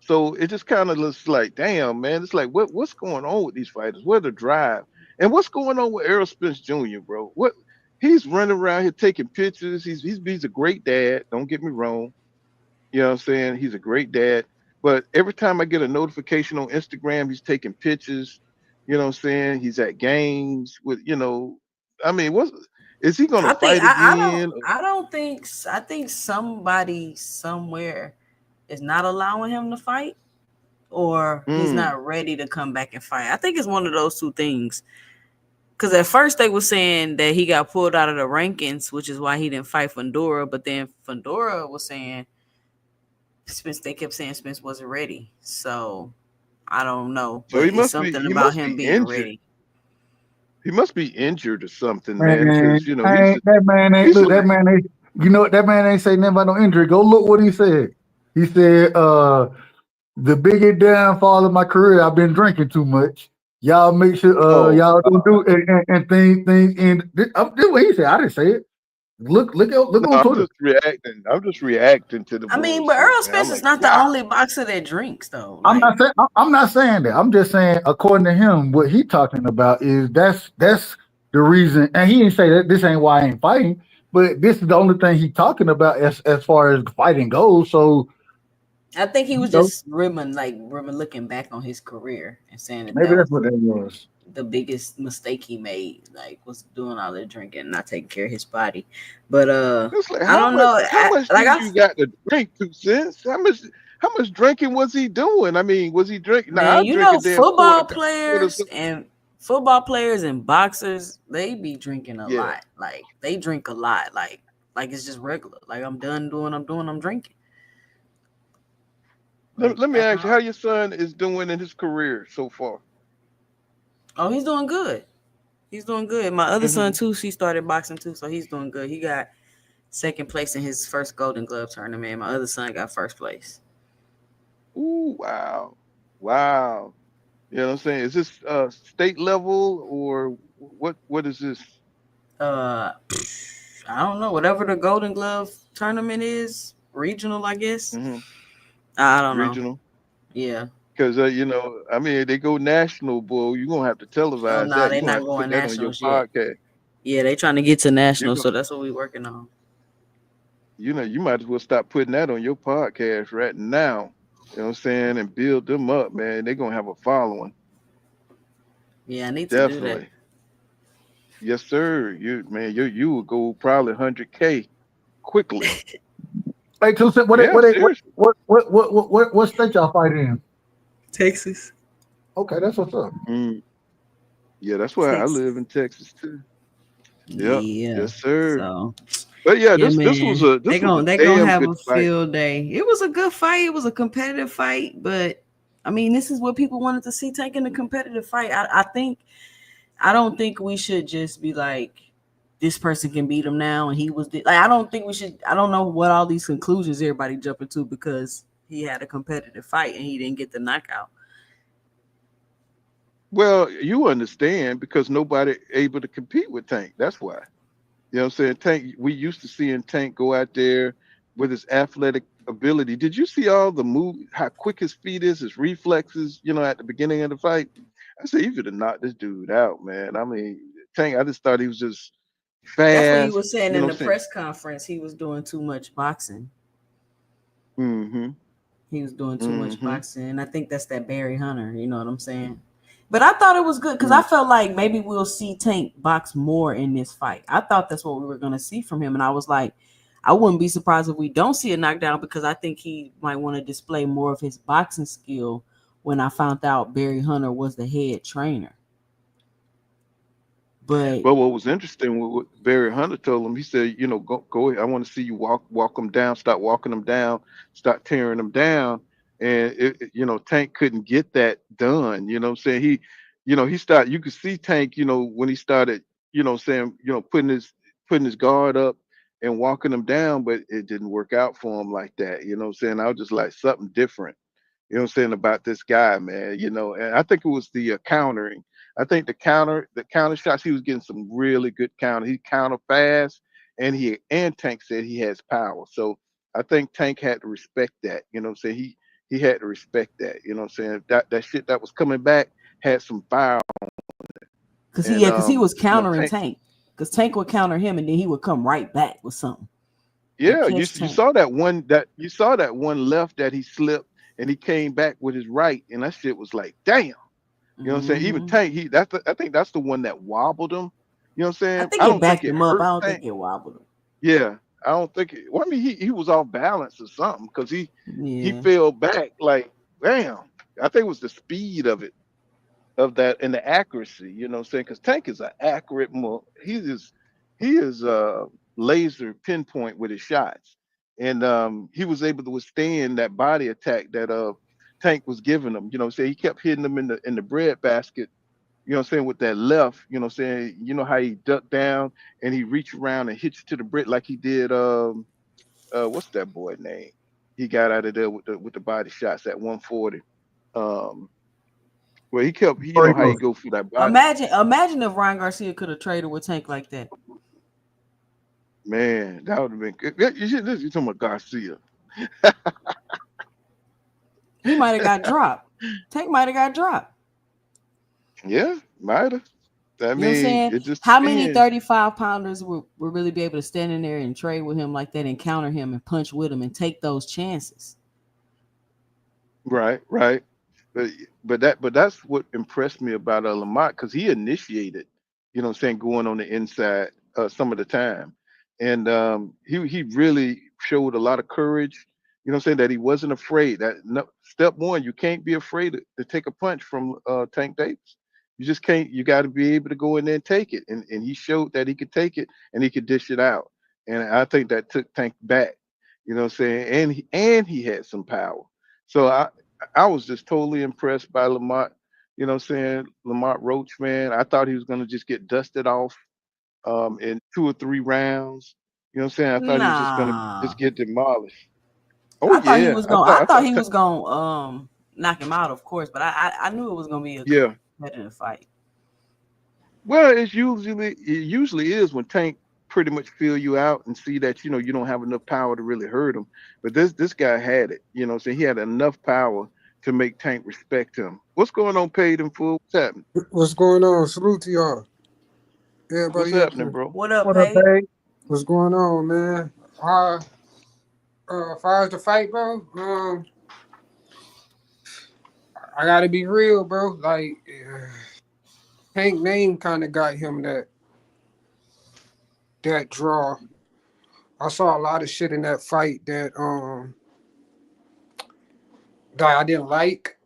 So it just kind of looks like, damn, man. It's like, what's going on with these fighters? Where the drive? And what's going on with Errol Spence Jr., bro? What? he's running around here taking pictures. He's a great dad. Don't get me wrong. You know what I'm saying? He's a great dad. But every time I get a notification on Instagram, he's taking pictures. You know what I'm saying? He's at games with, I mean, what is he gonna I think fight again? I think somebody somewhere is not allowing him to fight, or he's Mm. not ready to come back and fight. I think it's one of those two things. Because at first they were saying that he got pulled out of the rankings, which is why he didn't fight Fundora. But then Fundora was saying Spence. They kept saying Spence wasn't ready. So I don't know, So but it's something he about must be him being injured. ready. He must be injured or something, man, Man, because he's that man ain't he's look. That like, man ain't. You know what? That man ain't say nothing about no injury. Go look what he said. He said, the biggest downfall of my career, I've been drinking too much. Y'all make sure oh, y'all don't do and things and this what he said. I didn't say it. Look no, on I'm Twitter. just reacting. I'm just reacting to the I mean, but bullshit, Earl man. I'm Spence is like, not the wow. only boxer that drinks, though. I'm Like, not saying I'm not saying that. I'm just saying according to him, what he talking about is that's the reason. And he didn't say that this ain't why I ain't fighting, but this is the only thing he talking about as far as fighting goes. So I think he you was know, just rimming looking back on his career and saying that maybe that that's was what that was. the biggest mistake he made, like was doing all that drinking and not taking care of his body. But It's like I don't know. how much do Like I you got to drink, 2 cents? How much drinking was he doing? I mean, was he drinking? Now Man, I you drink a know, damn quarter. football players and boxers, they be drinking a Yeah. lot. Like they drink a lot. Like it's just regular. Like I'm done doing I'm drinking. Like Let me after ask you how your son is doing in his career so far. oh, he's doing good. He's doing good. My other son Hmm. too, she started boxing too, so he's doing good. He got second place in his first Golden Glove tournament. My other son got first place. Ooh, wow, wow. You know what I'm saying? Is this state level or what is this? Uh, I don't know. Whatever the Golden Glove tournament is, regional, I guess. Hmm. I don't know. Regional? Yeah. Because I mean, they go national, boy. You're gonna have to Oh televise no, that. they You're gonna not have to put going that on your nationals yet. podcast. Yeah, they trying to get to You're national, gonna, so that's what we working on. you might as well start putting that on your podcast right now. You know what I'm saying? And build them up, man. They're gonna have a following. Yeah, I need to do that. Definitely. Yes, sir. You will go probably 100K quickly. Like so Yeah, seriously. what state y'all fight in? Texas. Okay, that's what's up. Mm, yeah, that's why I live Texas. in Texas too. Yep. Yeah. Yes, sir. So But yeah, yeah, this was man. a They gonna damn have good a fight. field day. It was a good fight. It was a competitive fight, but I mean, this is what people wanted to see taking a competitive fight. I don't think we should just be like this person can beat him now and he was like I don't think we should. I don't know what all these conclusions everybody jumping to because he had a competitive fight and he didn't get the knockout. Well, you understand because nobody able to compete with Tank. That's why. You know what I'm saying? Tank, we used to seeing Tank go out there with his athletic ability. Did you see all the move, how quick his feet is, his reflexes, at the beginning of the fight? I said, you could have knocked this dude out, man. I mean, Tank, I just thought he was just That's what he fast, was saying you know in what the I'm saying? press conference. He was doing too much boxing. Mm-hmm. He was doing too much Mm-hmm. boxing. And I think that's that Barry Hunter, you know what I'm saying? But I thought it was good because I Mm. felt like maybe we'll see Tank box more in this fight. I thought that's what we were going to see from him. And I was like, I wouldn't be surprised if we don't see a knockdown because I think he might want to display more of his boxing skill when I found out Barry Hunter was the head trainer. But But what was interesting was what Barry Hunter told him. He said, go ahead. I want to see you walk them down, start walking them down, start tearing them down. And Tank couldn't get that done. You know what I'm saying? He started, you could see Tank, when he started, saying, putting his guard up and walking them down, but it didn't work out for him like that. You know what I'm saying? I was just like something different. You know what I'm saying about this guy, man. And I think it was the countering. I think the counter shots, he was getting some really good counter. He counter fast, and Tank said he has power. So I think Tank had to respect that. You know what I'm saying? He had to respect that. You know what I'm saying? That shit that was coming back had some fire. because And he was countering Tank, Tank. Because Tank would counter him, and then he would come right back with something. Yeah, you saw that one left that he slipped and he came back with his right, and that shit was like, damn. You know what I'm saying? Even Tank, I think that's the one that wobbled him. You know what I'm saying? I think it backed him up. I don't think it wobbled him. Yeah, I don't think it. Well, I mean, he was off balance or something because he fell back like, damn. I think it was the speed of that and the accuracy. You know what I'm saying? Because Tank is an accurate. He is laser pinpoint with his shots, and he was able to withstand that body attack that Tank was giving him. You know what I'm saying? He kept hitting him in the bread basket. You know what I'm saying, with that left, you know what I'm saying, you know how he ducked down and he reached around and hit you to the brick like he did what's that boy name? He got out of there with the body shots at 140. Well, he kept, you know how he go through that body. Imagine if Ryan Garcia could have traded with Tank like that. Man, that would have been good. You're talking about Garcia. He might have got dropped. Tank might have got dropped. Yeah, might have. I mean, you know what I'm saying? It just how many 35-pounders will really be able to stand in there and trade with him like that and counter him and punch with him and take those chances? Right. But that's what impressed me about Lamont, because he initiated, you know what I'm saying, going on the inside some of the time. And he really showed a lot of courage, you know what I'm saying, that he wasn't afraid. Step one, you can't be afraid to take a punch from Tank Davis. You just can't. You got to be able to go in there and take it. And he showed that he could take it and he could dish it out. And I think that took Tank back, you know what I'm saying, and he had some power. So I was just totally impressed by Lamont, you know what I'm saying, Lamont Roach, man. I thought he was going to just get dusted off in 2 or 3 rounds. You know what I'm saying? I thought he was just going to get demolished. Oh, I thought he was going. I thought he was going to knock him out, of course, but I knew it was going to be a competitive fight. Well, it usually is when Tank pretty much feel you out and see that, you know, you don't have enough power to really hurt him. But this guy had it, you know what I'm saying? He had enough power to make Tank respect him. What's going on, Paid in Full? What's happening? What's going on? Salute to y'all. Everybody, what's happening, bro? What up, Paid? What's going on, man? As far as the fight, bro, I gotta be real, bro. Like, Tank name kind of got him that draw. I saw a lot of shit in that fight that I didn't like.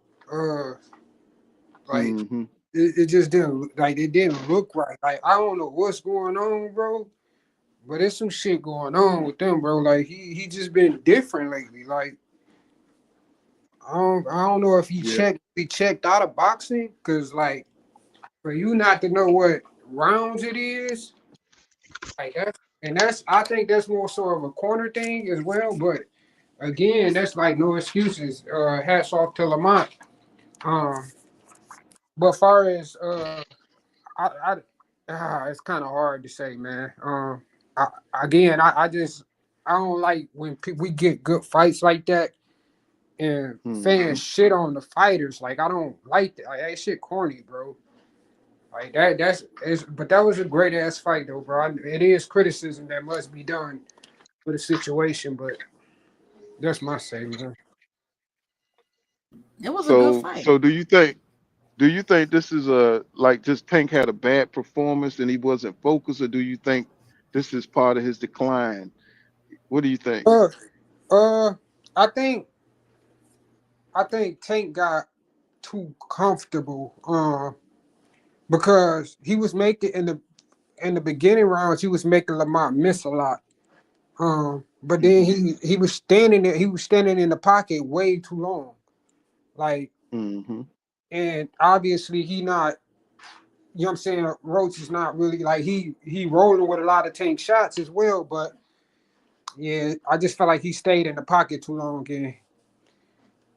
It just didn't look right. Like, I don't know what's going on, bro. But there's some shit going on with them, bro. Like, he just been different lately. Like, I don't know if he checked out of boxing, because, like, for you not to know what rounds it is, like I think that's more sort of a corner thing as well. But again, that's like no excuses. Hats off to Lamont. But far as it's kind of hard to say, man. I don't like when we get good fights like that and fans shit on the fighters. Like, I don't like that. Like, that shit corny, bro. Like, but that was a great ass fight though, bro. It is criticism that must be done for the situation, but that's my say, man. It was a good fight. So do you think this is just Tank had a bad performance and he wasn't focused, or do you think this is part of his decline? What do you think? I think Tank got too comfortable. Because he was making in the beginning rounds, he was making Lamont miss a lot. But then he was standing there, he was standing in the pocket way too long. Like, and obviously he not, you know what I'm saying, Roach is not really like he rolling with a lot of Tank shots as well, but yeah, I just felt like he stayed in the pocket too long, and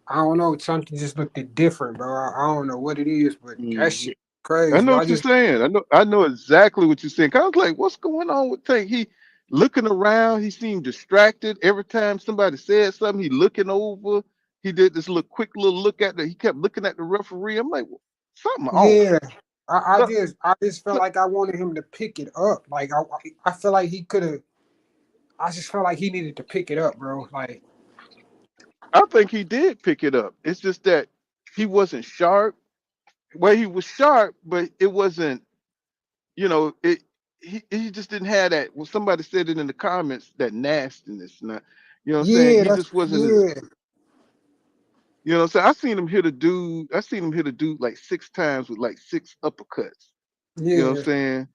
I don't know, something just looked different, bro. I don't know what it is, but that shit crazy. I know what you're saying. I know exactly what you're saying. I was like, what's going on with Tank? He looking around. He seemed distracted. Every time somebody said something, he looking over. He did this quick little look at he kept looking at the referee. I'm like, something off. Yeah. I So, just I just felt so like I wanted him to pick it up. Like I feel like he could have. I just felt like he needed to pick it up, bro. Like I think he did pick it up. It's just that he wasn't sharp. Well, he was sharp, but it wasn't. It. He just didn't have that. Well, somebody said it in the comments, that nastiness. Not, you know what I'm saying? yeah, He that's just wasn't as. yeah, You know what I'm saying? I seen him hit a dude like 6 times with like 6 uppercuts. You know what I'm yeah. saying?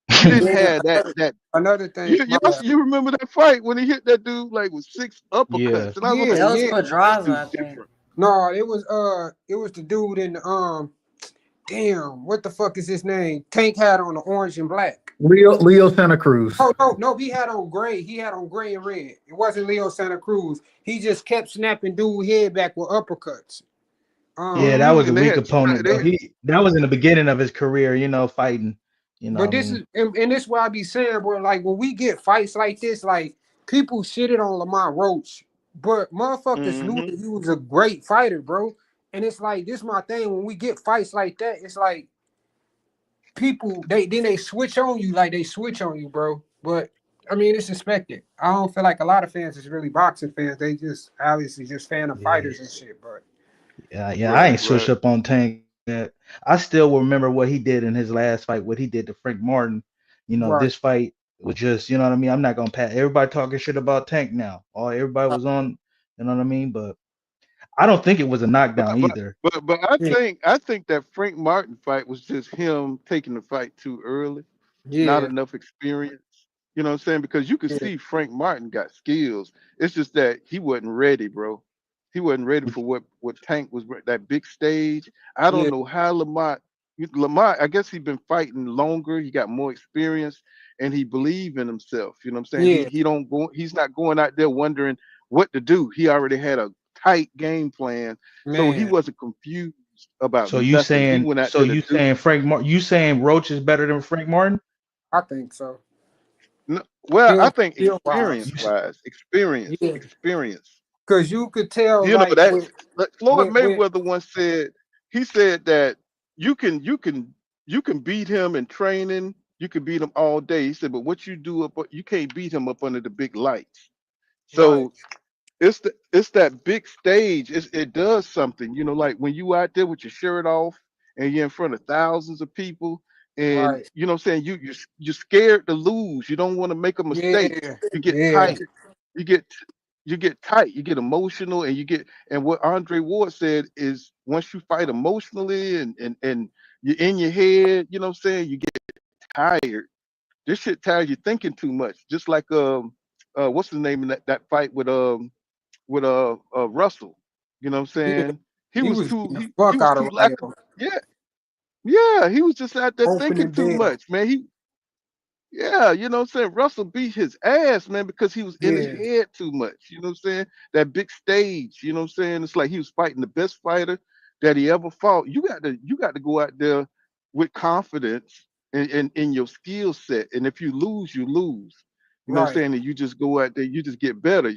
He And didn't then have that. another thing, You my you bad. you remember that fight when he hit that dude like with 6 uppercuts, and I was Yeah, like, That was yeah. this Pedraza, dude I think. different. No, it was the dude in the damn, what the fuck is his name? Tank had on the orange and black. Leo Santa Cruz. Oh no, he had on gray. He had on gray and red. It wasn't Leo Santa Cruz. He just kept snapping dude head back with uppercuts. Um, And they had tried. but this is and this is what I be saying, bro. Like when we get fights like this, like people shitted on Lamont Roach, but motherfuckers knew Mm-hmm. that he was a great fighter, bro. And it's like this my thing. When we get fights like that, it's like people they switch on you, like they switch on you, bro. But I mean, it's expected. I don't feel like a lot of fans is really boxing fans. They just obviously just fan of fighters and shit. But Right, right. right, But I yeah, think that Frank Martin fight was just him taking the fight too early, not yeah, enough experience. You know what I'm saying? Because you could yeah, see Frank Martin got skills. It's just that he wasn't ready, bro. He wasn't ready for what Tank was. That big stage. I don't yeah, know how Lamont. I guess he's been fighting longer. He got more experience, and he believed in himself. You know what I'm saying? He yeah, he don't go. He's not going out there wondering what to do. He already had a tight game plan, so he man. wasn't confused about nothing. He went out there to do. I think so. No, well, I think Skill wise, yeah, experience. because you could tell You know like that like Floyd when Mayweather once said. He said that you can beat him in training. You can beat him all day. He said, but what you do you can't beat him up under the big lights. right, So it's that big stage. It does something. Like when you out there with your shirt off and you're in front of thousands of people, and right, you know what I'm saying, you're scared to lose. You don't want to make a mistake. yeah, You get yeah, tight. You get you get tight. You get emotional, and what Andre Ward said is once you fight emotionally and you're in your head, you know what I'm saying, you get tired. This shit tires you thinking too much. Just like what's the name of that fight with Russell. You know what I'm yeah. saying? He He was was too beating the he fuck was out too of lack of Rayo, yeah, yeah, he was just out there thinking opening too bell. much, man. Yeah, you know what I'm saying? Russell beat his ass, man, because he was in his Yeah, head too much. You know what I'm saying? That big stage, you know what I'm saying? It's like he was fighting the best fighter that he ever fought. You got to go out there with confidence in your skill set. And if you lose, you lose. You know what I'm right, saying? And you just go out there, you just get better.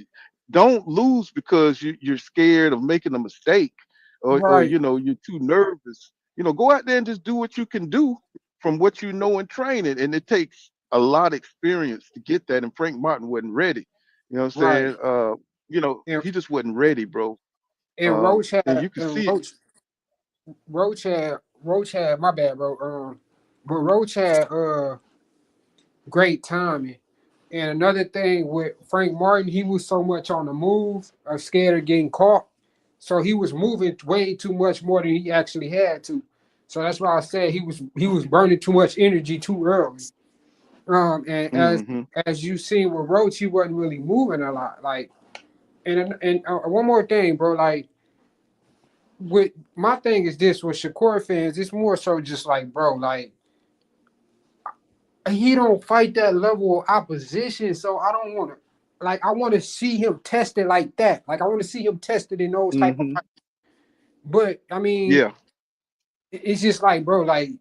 Don't lose because you're scared of making a mistake or right, you're too nervous. Go out there and just do what you can do from what you know in training. And it takes a lot of experience to get that, and Frank Martin wasn't ready. You know what I'm right. saying? And He just wasn't ready, bro. and Roach And had you could see it. Roach had my bad, bro. But Roach had great timing. And another thing with Frank Martin, he was so much on the move, scared of getting caught. So he was moving way too much more than he actually had to. So that's why I said he was burning too much energy too early. And Hmm. as you seen with Roach, he wasn't really moving a lot. Like, and one more thing, bro. Like, with my thing is this with Shakur fans, it's more so just like, bro, like he don't fight that level of opposition, so I don't want to. Like, I want to see him tested like that. Like, I want to see him tested in those type of Hmm. fights. But I mean, Yeah. it's just like, bro, like,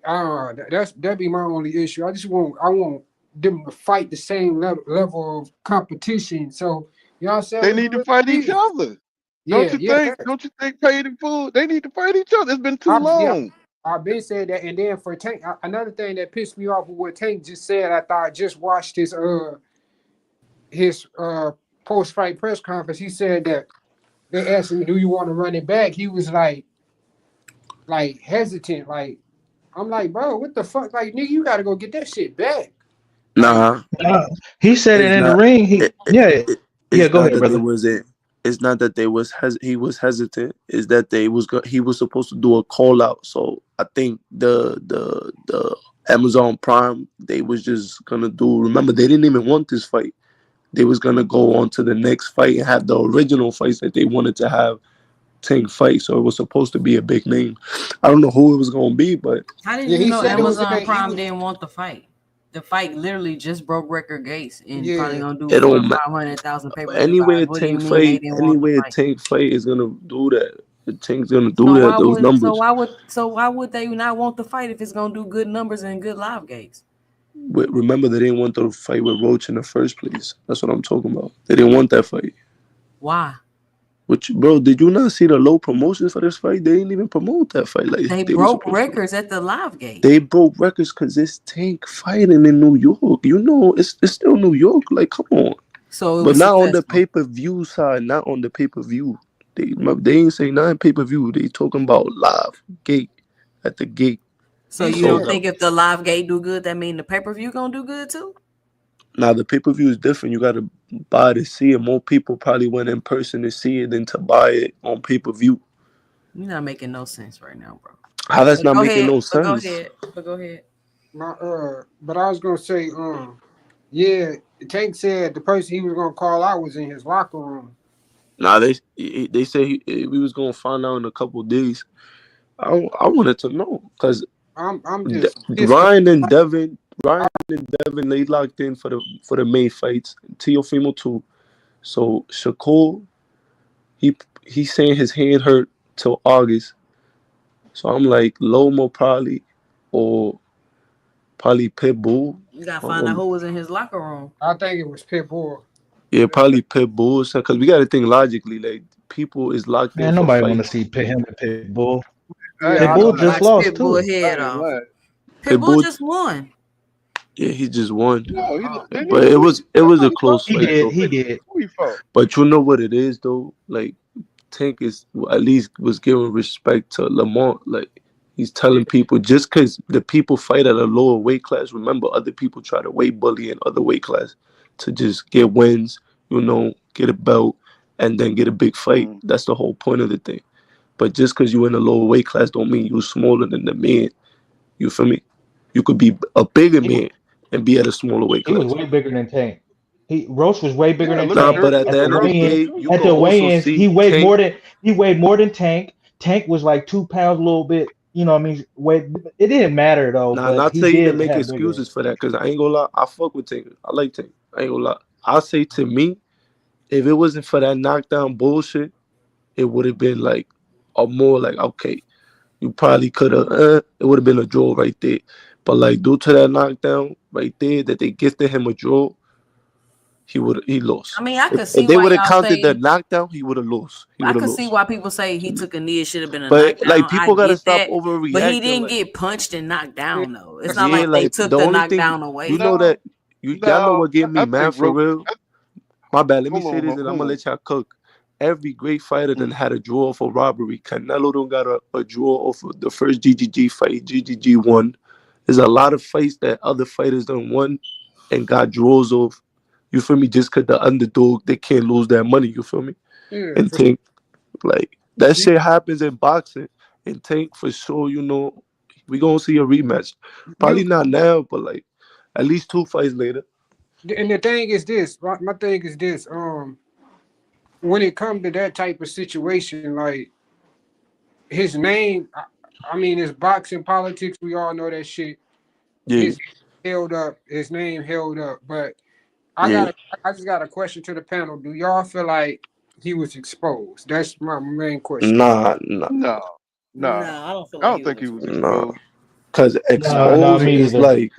that'd be my only issue. I want them to fight the same level of competition. So, you know what I'm saying? They We need can to really fight each see it. other. Don't Yeah, you yeah, think? that, Don't you think paid in full? They need to fight each other. It's been too yeah, long. I've been said that, and then for Tank, another thing that pissed me off with what Tank just said, I thought I just watched his post fight press conference. He said that they asked him, "Do you want to run it back?" He was like hesitant. Like I'm like, bro, what the fuck? Like nigga, you got to go get that shit back. Nah, he said it it's in the not. ring. It's Go not ahead, that brother. it's not that he was hesitant. It's that he was supposed to do a call out. So I think the Amazon Prime, they was just gonna do. Remember, they didn't even want this fight. They was gonna go on to the next fight and have the original fights that they wanted to have Tank fight. So it was supposed to be a big name. I don't know who it was gonna be, but how did Yeah, you he know said it was Amazon like he Prime was. didn't want the fight? The fight literally just broke record gates and probably Yeah, gonna do it don't 500,000 pay-per-view anyway. buys. What do you mean they didn't want the fight? Tank fight is gonna do that. The Tank's gonna do that. Those numbers. So why would they not want the fight if it's gonna do good numbers and good live gates? Remember, they didn't want the fight with Roach in the first place. That's what I'm talking about. They didn't want that fight. Why? Which, bro, did you not see the low promotions for this fight? They didn't even promote that fight. Like They were broke supposed to. records at the live gate. They broke records because it's Tank fighting in New York. You know, it's still New York. Like, come on. So it But was not on the successful. pay-per-view side. Not on the pay-per-view. They ain't say nothing pay-per-view. They talking about live gate at the gate. So you don't think if the live gate do good, that mean the pay-per-view gonna do good too? Now the pay-per-view is different. You gotta buy to see it. More people probably went in person to see it than to buy it on pay-per-view. You're not making no sense right now, bro. How that's not making no sense? Go ahead. But I was gonna say, yeah, Tank said the person he was gonna call out was in his locker room. Nah, they say we was gonna find out in a couple of days. I wanted to know because I'm just Ryan and Devin, they locked in for the main fights. Teofimo too. So Shakur, he's saying his hand hurt till August. So I'm like Lomo probably, or probably Pitbull. You gotta find out who was in his locker room. I think it was Pitbull. Yeah, probably Pitbull. Because we got to think logically. Like people is locked in. Man, nobody want to see him and Pitbull. Yeah, Pitbull just lost Pitbull too. head off. Pitbull just won. Yeah, he just won. No, but it was a close fight. He did. But you know what it is though? Like Tank is at least was giving respect to Lamont. Like he's telling people just because the people fight at a lower weight class. Remember, other people try to weight bully in other weight class to just get wins. You know, get a belt and then get a big fight. That's the whole point of the thing. But just because you're in a lower weight class don't mean you're smaller than the man. You feel me? You could be a bigger man and be at a smaller weight class. He was way bigger than Tank. Roach was way bigger than Nah, Tank. but at the end of the day, you at can the also weigh-ins, see he weighed Tank. more than Tank. Tank was like 2 pounds, a little bit. You know what I mean? It didn't matter though. Nah, but not he saying to did make have excuses for that, because I ain't gonna lie, I fuck with Tank. I like Tank. I ain't gonna lie. I'll say to me, if it wasn't for that knockdown bullshit, it would have been like a more like, okay, you probably could have, it would have been a draw right there. But like due to that knockdown right there, that they gifted him a draw, he lost. I mean, I could see if they why would have y'all counted say the knockdown, he would have lost. I could see why people say he took a knee. It should have been a But knockdown. like people gotta stop that, overreacting. but he didn't like, get punched and knocked down though. It's not like they like took the the only knockdown thing, away. you know that y'all know what gave me mad for real. My bad. Let me say this, and I'm gonna let y'all cook. Every great fighter done had a draw for robbery. Canelo don't got a draw off of the first GGG fight. GGG won. There's a lot of fights that other fighters done won and got draws off. You feel me? Just cause the underdog, they can't lose that money. You feel me? Yeah, and Tank, like that shit happens in boxing. And Tank for sure, you know, we gonna see a rematch. Probably not now, but like at least 2 fights later. And the thing is this, my thing is this, when it comes to that type of situation, like his name, I mean, it's boxing politics. We all know that shit. Yeah. His held up, his name held up. But I just got a question to the panel. Do y'all feel like he was exposed? That's my main question. Nah. No, I don't feel I don't think he was exposed. Cause exposed is like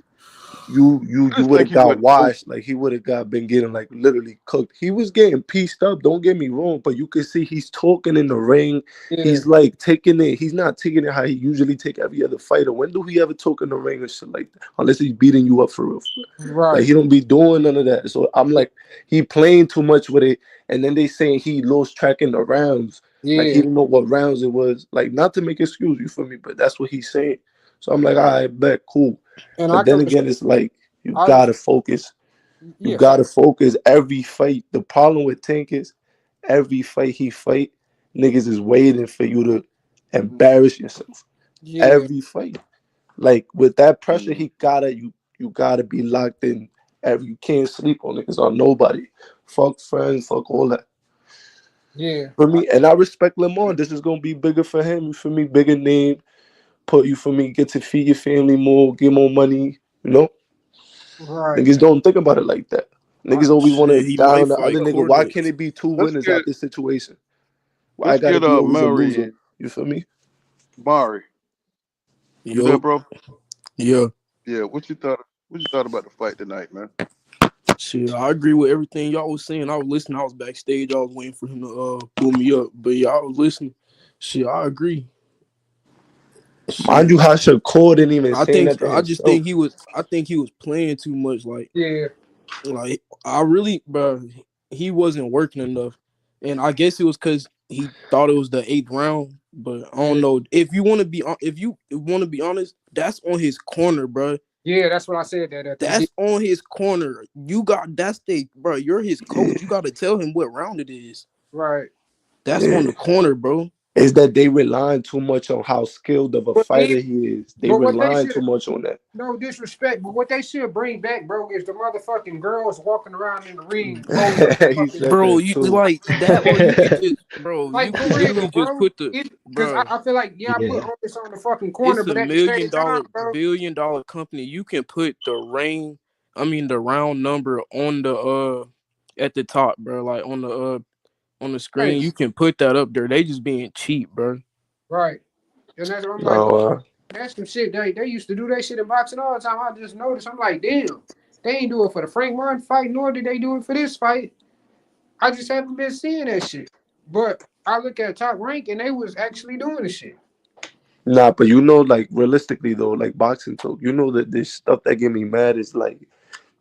you I just would think have he got wasn't washed. focused. Like he would have been getting like literally cooked. He was getting pieced up. Don't get me wrong, but you can see he's talking in the ring. Yeah, He's like taking it. He's not taking it how he usually take every other fighter. When do he ever talk in the ring and shit like that? Unless he's beating you up for real. Like right. he don't be doing none of that. So I'm like, he playing too much with it. And then they saying he lost track in the rounds. Like he Yeah, didn't know what rounds it was. Like not to make excuse you for me, but that's what he's saying. So I'm like, all right, bet, cool. and I But then can again, it's like you I gotta focus. You yeah, gotta focus every fight. The problem with Tank is every fight he fight, niggas is waiting for you to embarrass yourself. yeah, Every fight. Like with that pressure, Mm. you gotta be locked in. You can't sleep on niggas or nobody. Fuck friends, fuck all that. yeah. For me, and I respect Lamont. This is gonna be bigger for him. For me, bigger name. Put you for me, get to feed your family more, get more money. You know, Right. niggas don't think about it like that. I, Niggas always want to Shit, he might down the fight other nigga. Why can't Cordace. it be two Let's winners get out this situation? Why I let's gotta get be always a Murray loser? in. You feel me? Mari, you there, Yup. bro? Yeah. Yeah. What you thought? What you thought about the fight tonight, man? Shit, I agree with everything y'all was saying. I was listening. I was backstage. I was waiting for him to pull me up. But yeah, I was listening. Shit, I agree. Mind Shit. you, how Shakur didn't even I say think that to I just himself. think he was playing too much. yeah, Like I really, bro, he wasn't working enough. And I guess it was because he thought it was the 8th round. But I don't yeah, know. If you want to be honest, that's on his corner, bro. yeah. That's what I said that they did. That's on his corner. Bro. You're his Yeah, coach. You got to tell him what round it is. Right. That's on yeah. the corner, bro. Is that they relying too much on how skilled of a But then, fighter he is. They but what they relying too should, much on that. no disrespect, but what they should bring back, bro, is the motherfucking girls walking around in the ring holding up the He fucking, said Bro, that you too. like that, or you could just, bro, like you for could literally real, just bro. put the, Because bro. I feel like, yeah, I put Yeah. all this on the fucking corner, It's but a at the million same time, dollar, bro, billion dollar company. You can put the round number on the at the top, bro. Like on the right, screen, you can put that up there. They just being cheap, bro. right. And that's what I'm like, No, that's some shit. They used to do that shit in boxing all the time. I just noticed. I'm like, damn, they ain't do it for the Frank Martin fight, nor did they do it for this fight. I just haven't been seeing that shit. But I look at Top Rank and they was actually doing the shit. nah, but you know, like realistically though, like boxing talk, you know that this stuff that get me mad is like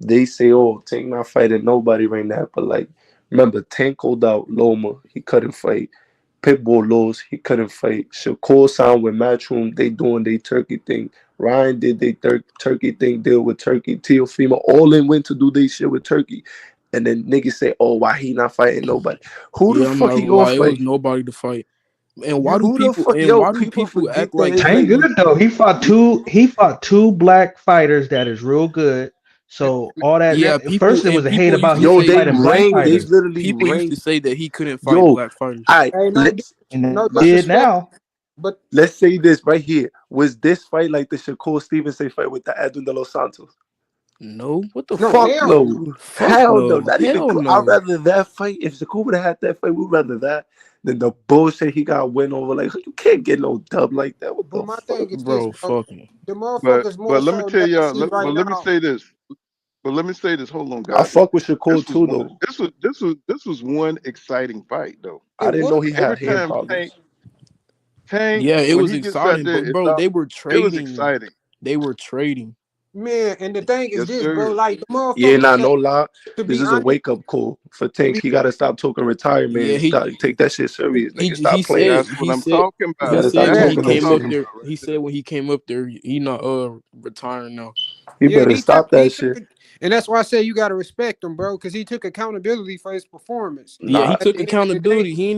they say, "Oh, Tank not fighting nobody right now," but like remember, Tank called out Loma, he couldn't fight. Pitbull lost, he couldn't fight. Shakur signed with Matchroom, they doing their turkey thing. Ryan did their turkey thing, deal with Turkey. Teofimo, all in went to do their shit with Turkey. And then niggas say, "Oh, why he not fighting nobody? Who the Yeah, I'm fuck not he gonna gonna lie. It was fight? nody to fight. And You who the fuck? Yo, why do people people forget act that like it's Tank Tank? good though. He fought two black fighters that is real good. So all that Yeah, first it was a hate people used about to he yo, ain't say they fighting black rank. They fighters. literally people used to rank. say that he couldn't fight Yo, black fighters. I Hey, no, let's And no they did disrespect, now. but let's say this right here. Was this fight like the Shakur Stevenson fight with the Edwin de los Santos? No, what the no, fuck? Fuck hell no. no. Fuck Hell no. no. Not even Hell close. I'd no. rather that fight. If Shakur would have had that fight, we'd rather that than the bullshit he got win over. Like you can't get no dub like that. What But the my fuck? thing is this, Bro, bro. fuck me. The But motherfuckers more but let me so tell that I y'all. see right Let me now. say this. But let me say this. Hold on, I guys. fuck with Shakur This was too one. though. This was one exciting fight though. I It didn't was, know he Every had hand time Tank problems. Tank Yeah, it when was he gets out exciting, there, but it's bro, all, they were it was trading. exciting. They were trading. man, and the thing is Yes, this, bro. sir. Like the Yeah, motherfuckers nah, that, no lie. to This be is a honest, wake up call for to Tank. be He gotta stop talking retirement Yeah, and start take that shit serious, he nigga. he Stop playing. said That's what he I'm said talking You he about. gotta said stop when That's he what talking I'm that came up shit. talking there, about right he there. said when he came up there, he not retiring now. He yeah, better stop he that took shit. it, and that's why I say you gotta respect him, bro, because he took accountability for his performance. Yeah, he Nah, At took the end of the day, accountability. He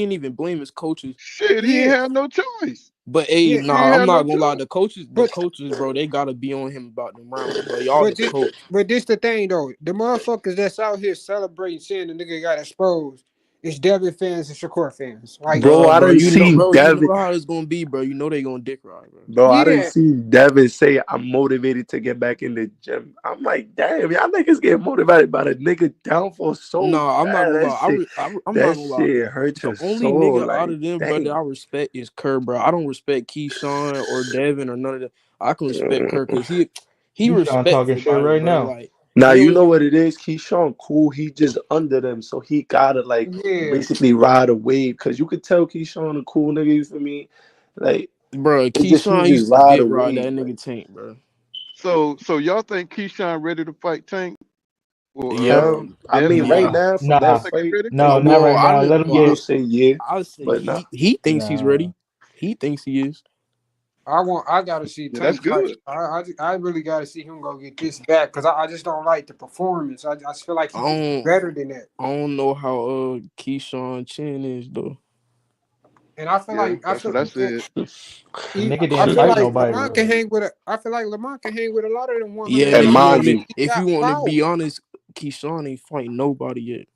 ain't even blame his coaches. Shit, he ain't yeah, had no choice. But hey, yeah, He ain't nah, I'm had not no gonna lie. choice. The but coaches, bro, they gotta be on him about them rounds, bro. Y'all but the this, coach. but this the thing though. The motherfuckers that's out here celebrating saying the nigga got exposed is Devin fans and Shakur fans. Like, bro, Nah, I bro, didn't see you know Devin. how it's gonna be, bro. You know they gonna dick ride, bro. Bro, I didn't yeah, see Devin say I'm motivated to get back in the gym. I'm like, damn, y'all niggas get motivated by the nigga downfall so Nah, I'm not bad. gonna lie. I'm not That gonna lie. shit hurt The your only soul. nigga out Like, of them, bro, that damn. I respect is Kerr, bro. I don't respect Keyshawn or Devin or none of that. I can respect Kerr because he Keyshawn talking respectful shit about it, right bro. now. Like Now he you don't know even, what it is. Keyshawn cool. He just under them, so he gotta like Yeah. basically ride a wave because you could tell Keyshawn a cool nigga. You feel me? Like bro. it's just he Keyshawn just used to ride a dip ride that wave. nigga Like Tank, bro. So y'all think Keyshawn ready to fight Tank? Yeah, Or I mean, Devin? right yeah. now from Y'all that Nah, think he fight, ready? no, not Well, right I now. didn't. Let him Well, people get say yeah, I say but nah. he thinks he's nah. ready. He thinks he is. I gotta see Yeah, that's Tank fight. good. I really gotta see him go get this back because I just don't like the performance. I just feel like I he could do don't. better than that. I don't know how Keyshawn Chin is though. And I feel Yeah, like that's what I said. The nigga I didn't feel fight like nobody Lamont can really. hang with I feel like Lamont can hang with a lot of them Yeah, 100 And if you want mind to, you, He if you got want to power. be honest, Keyshawn ain't fighting nobody yet.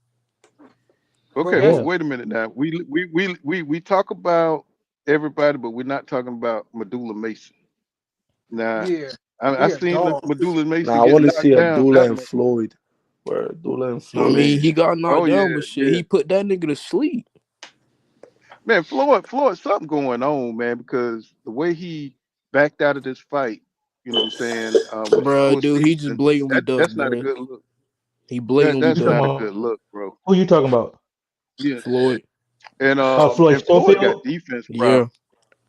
But Okay, that's but Yeah. wait a minute now. We talk about everybody, but we're not talking about Medulla Mason. Now, yeah, I he a seen dog. Medulla Mason now I get want to see knocked down. Abdullah That and much. Floyd. Where Abdullah and I Floyd. mean, he got knocked Oh yeah, down, but shit, yeah. he put that nigga to sleep, Man, Floyd, something going on, man, because the way he backed out of this fight, you know what I'm saying, with bruh. Shakur Dude, he just Stevenson, blatantly ducked, that's not a bruh. good look. He blatantly You That's talking not ducked. a about good look, bro. who you talking about? Yeah. Floyd. Oh, Floyd And Floyd got Schofield? defense Yeah, problem.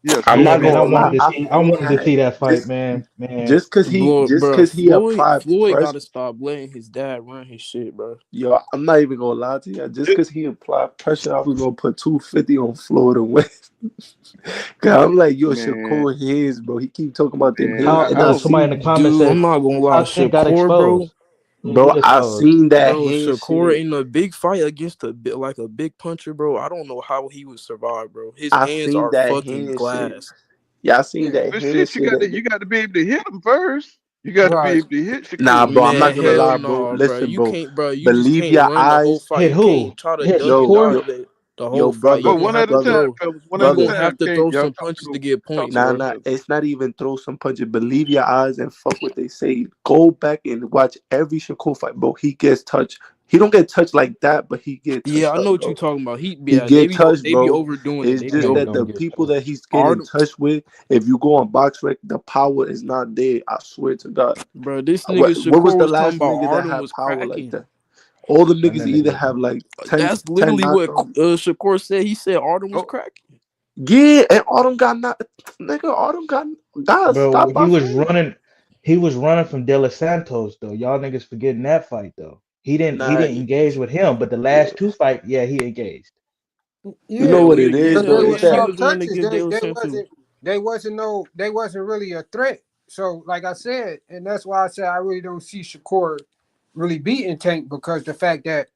Yeah, I'm Yeah, not man. Schofield. I gonna lie. wanted to I see. I seen wanted to that see that fight, just man. Man, just cause he just bruh. cause he applied Floyd got pressure. to stop letting his dad run his shit, bruh. Yo, I'm not even gonna lie to you. Just cause he applied pressure, I was gonna put 250 on Florida win. Cause I'm like, yo, Man, Shakur hands, bro. He keep talking about them man, hands, how? and I I don't. Somebody in the seen, comments Dude, I'm said not gonna lie, how Tank got Shakur, bro. exposed. He didn't bro. get I exposed. seen that Bro, hand Shakur shit. in a big fight against like a big puncher, bro. I don't know how he would survive, bro. His I hands seen are that fucking hand shit. glass. Yeah, I seen Yeah, that But hand shit, shit. you got to be able to hit him first. You got to be right. able to hit Nah, Shakur. bro, I'm not Man, gonna hell lie, bro. no, bro. Listen, You bro. can't, bro. You just Believe can't your run the whole eyes. fight. Hit You can't who? try to Hit dougie Yo, Shakur? dodge yo, the yo, whole fight. You brother, But gonna one at have a to brother, time, throw. fellas. One You at a brother. gonna have time. to Can't throw y'all some talking punches to over get talking points, Nah, over bro. each nah, other? it's not even throw some punches. Believe your eyes and fuck what they say. Go back and watch every Shakur fight, bro. He gets touched. He don't get touched like that, but he get Yeah, touched I up, know what you bro. talking about. He get touched, They be bro. overdoing it. It's They That be just nigga that over. don't the get people that touched. he's getting Artem, touched with, if you go on BoxRec, the power is not there. I swear to God. bro. This nigga What was Shakur the was talking last about nigga that Artem had was power like cracking. that? All the And niggas that nigga either was have like 10, That's 10 literally what knockouts. Shakur said. He said Artem was Oh, cracking. Yeah, and Autumn got not nigga. Autumn got bro. stopped by Floyd. He was running from De Los Santos though. Y'all niggas forgetting that fight though. He Nah, didn't engage with him, but the yeah. last two fight, yeah, he engaged. You know Yeah, what it is because though? they Is was Man, he that talk was running touches. against De Los They Santos. they wasn't really a threat. So like I said, and that's why I said I really don't see Shakur really beating Tank because the fact that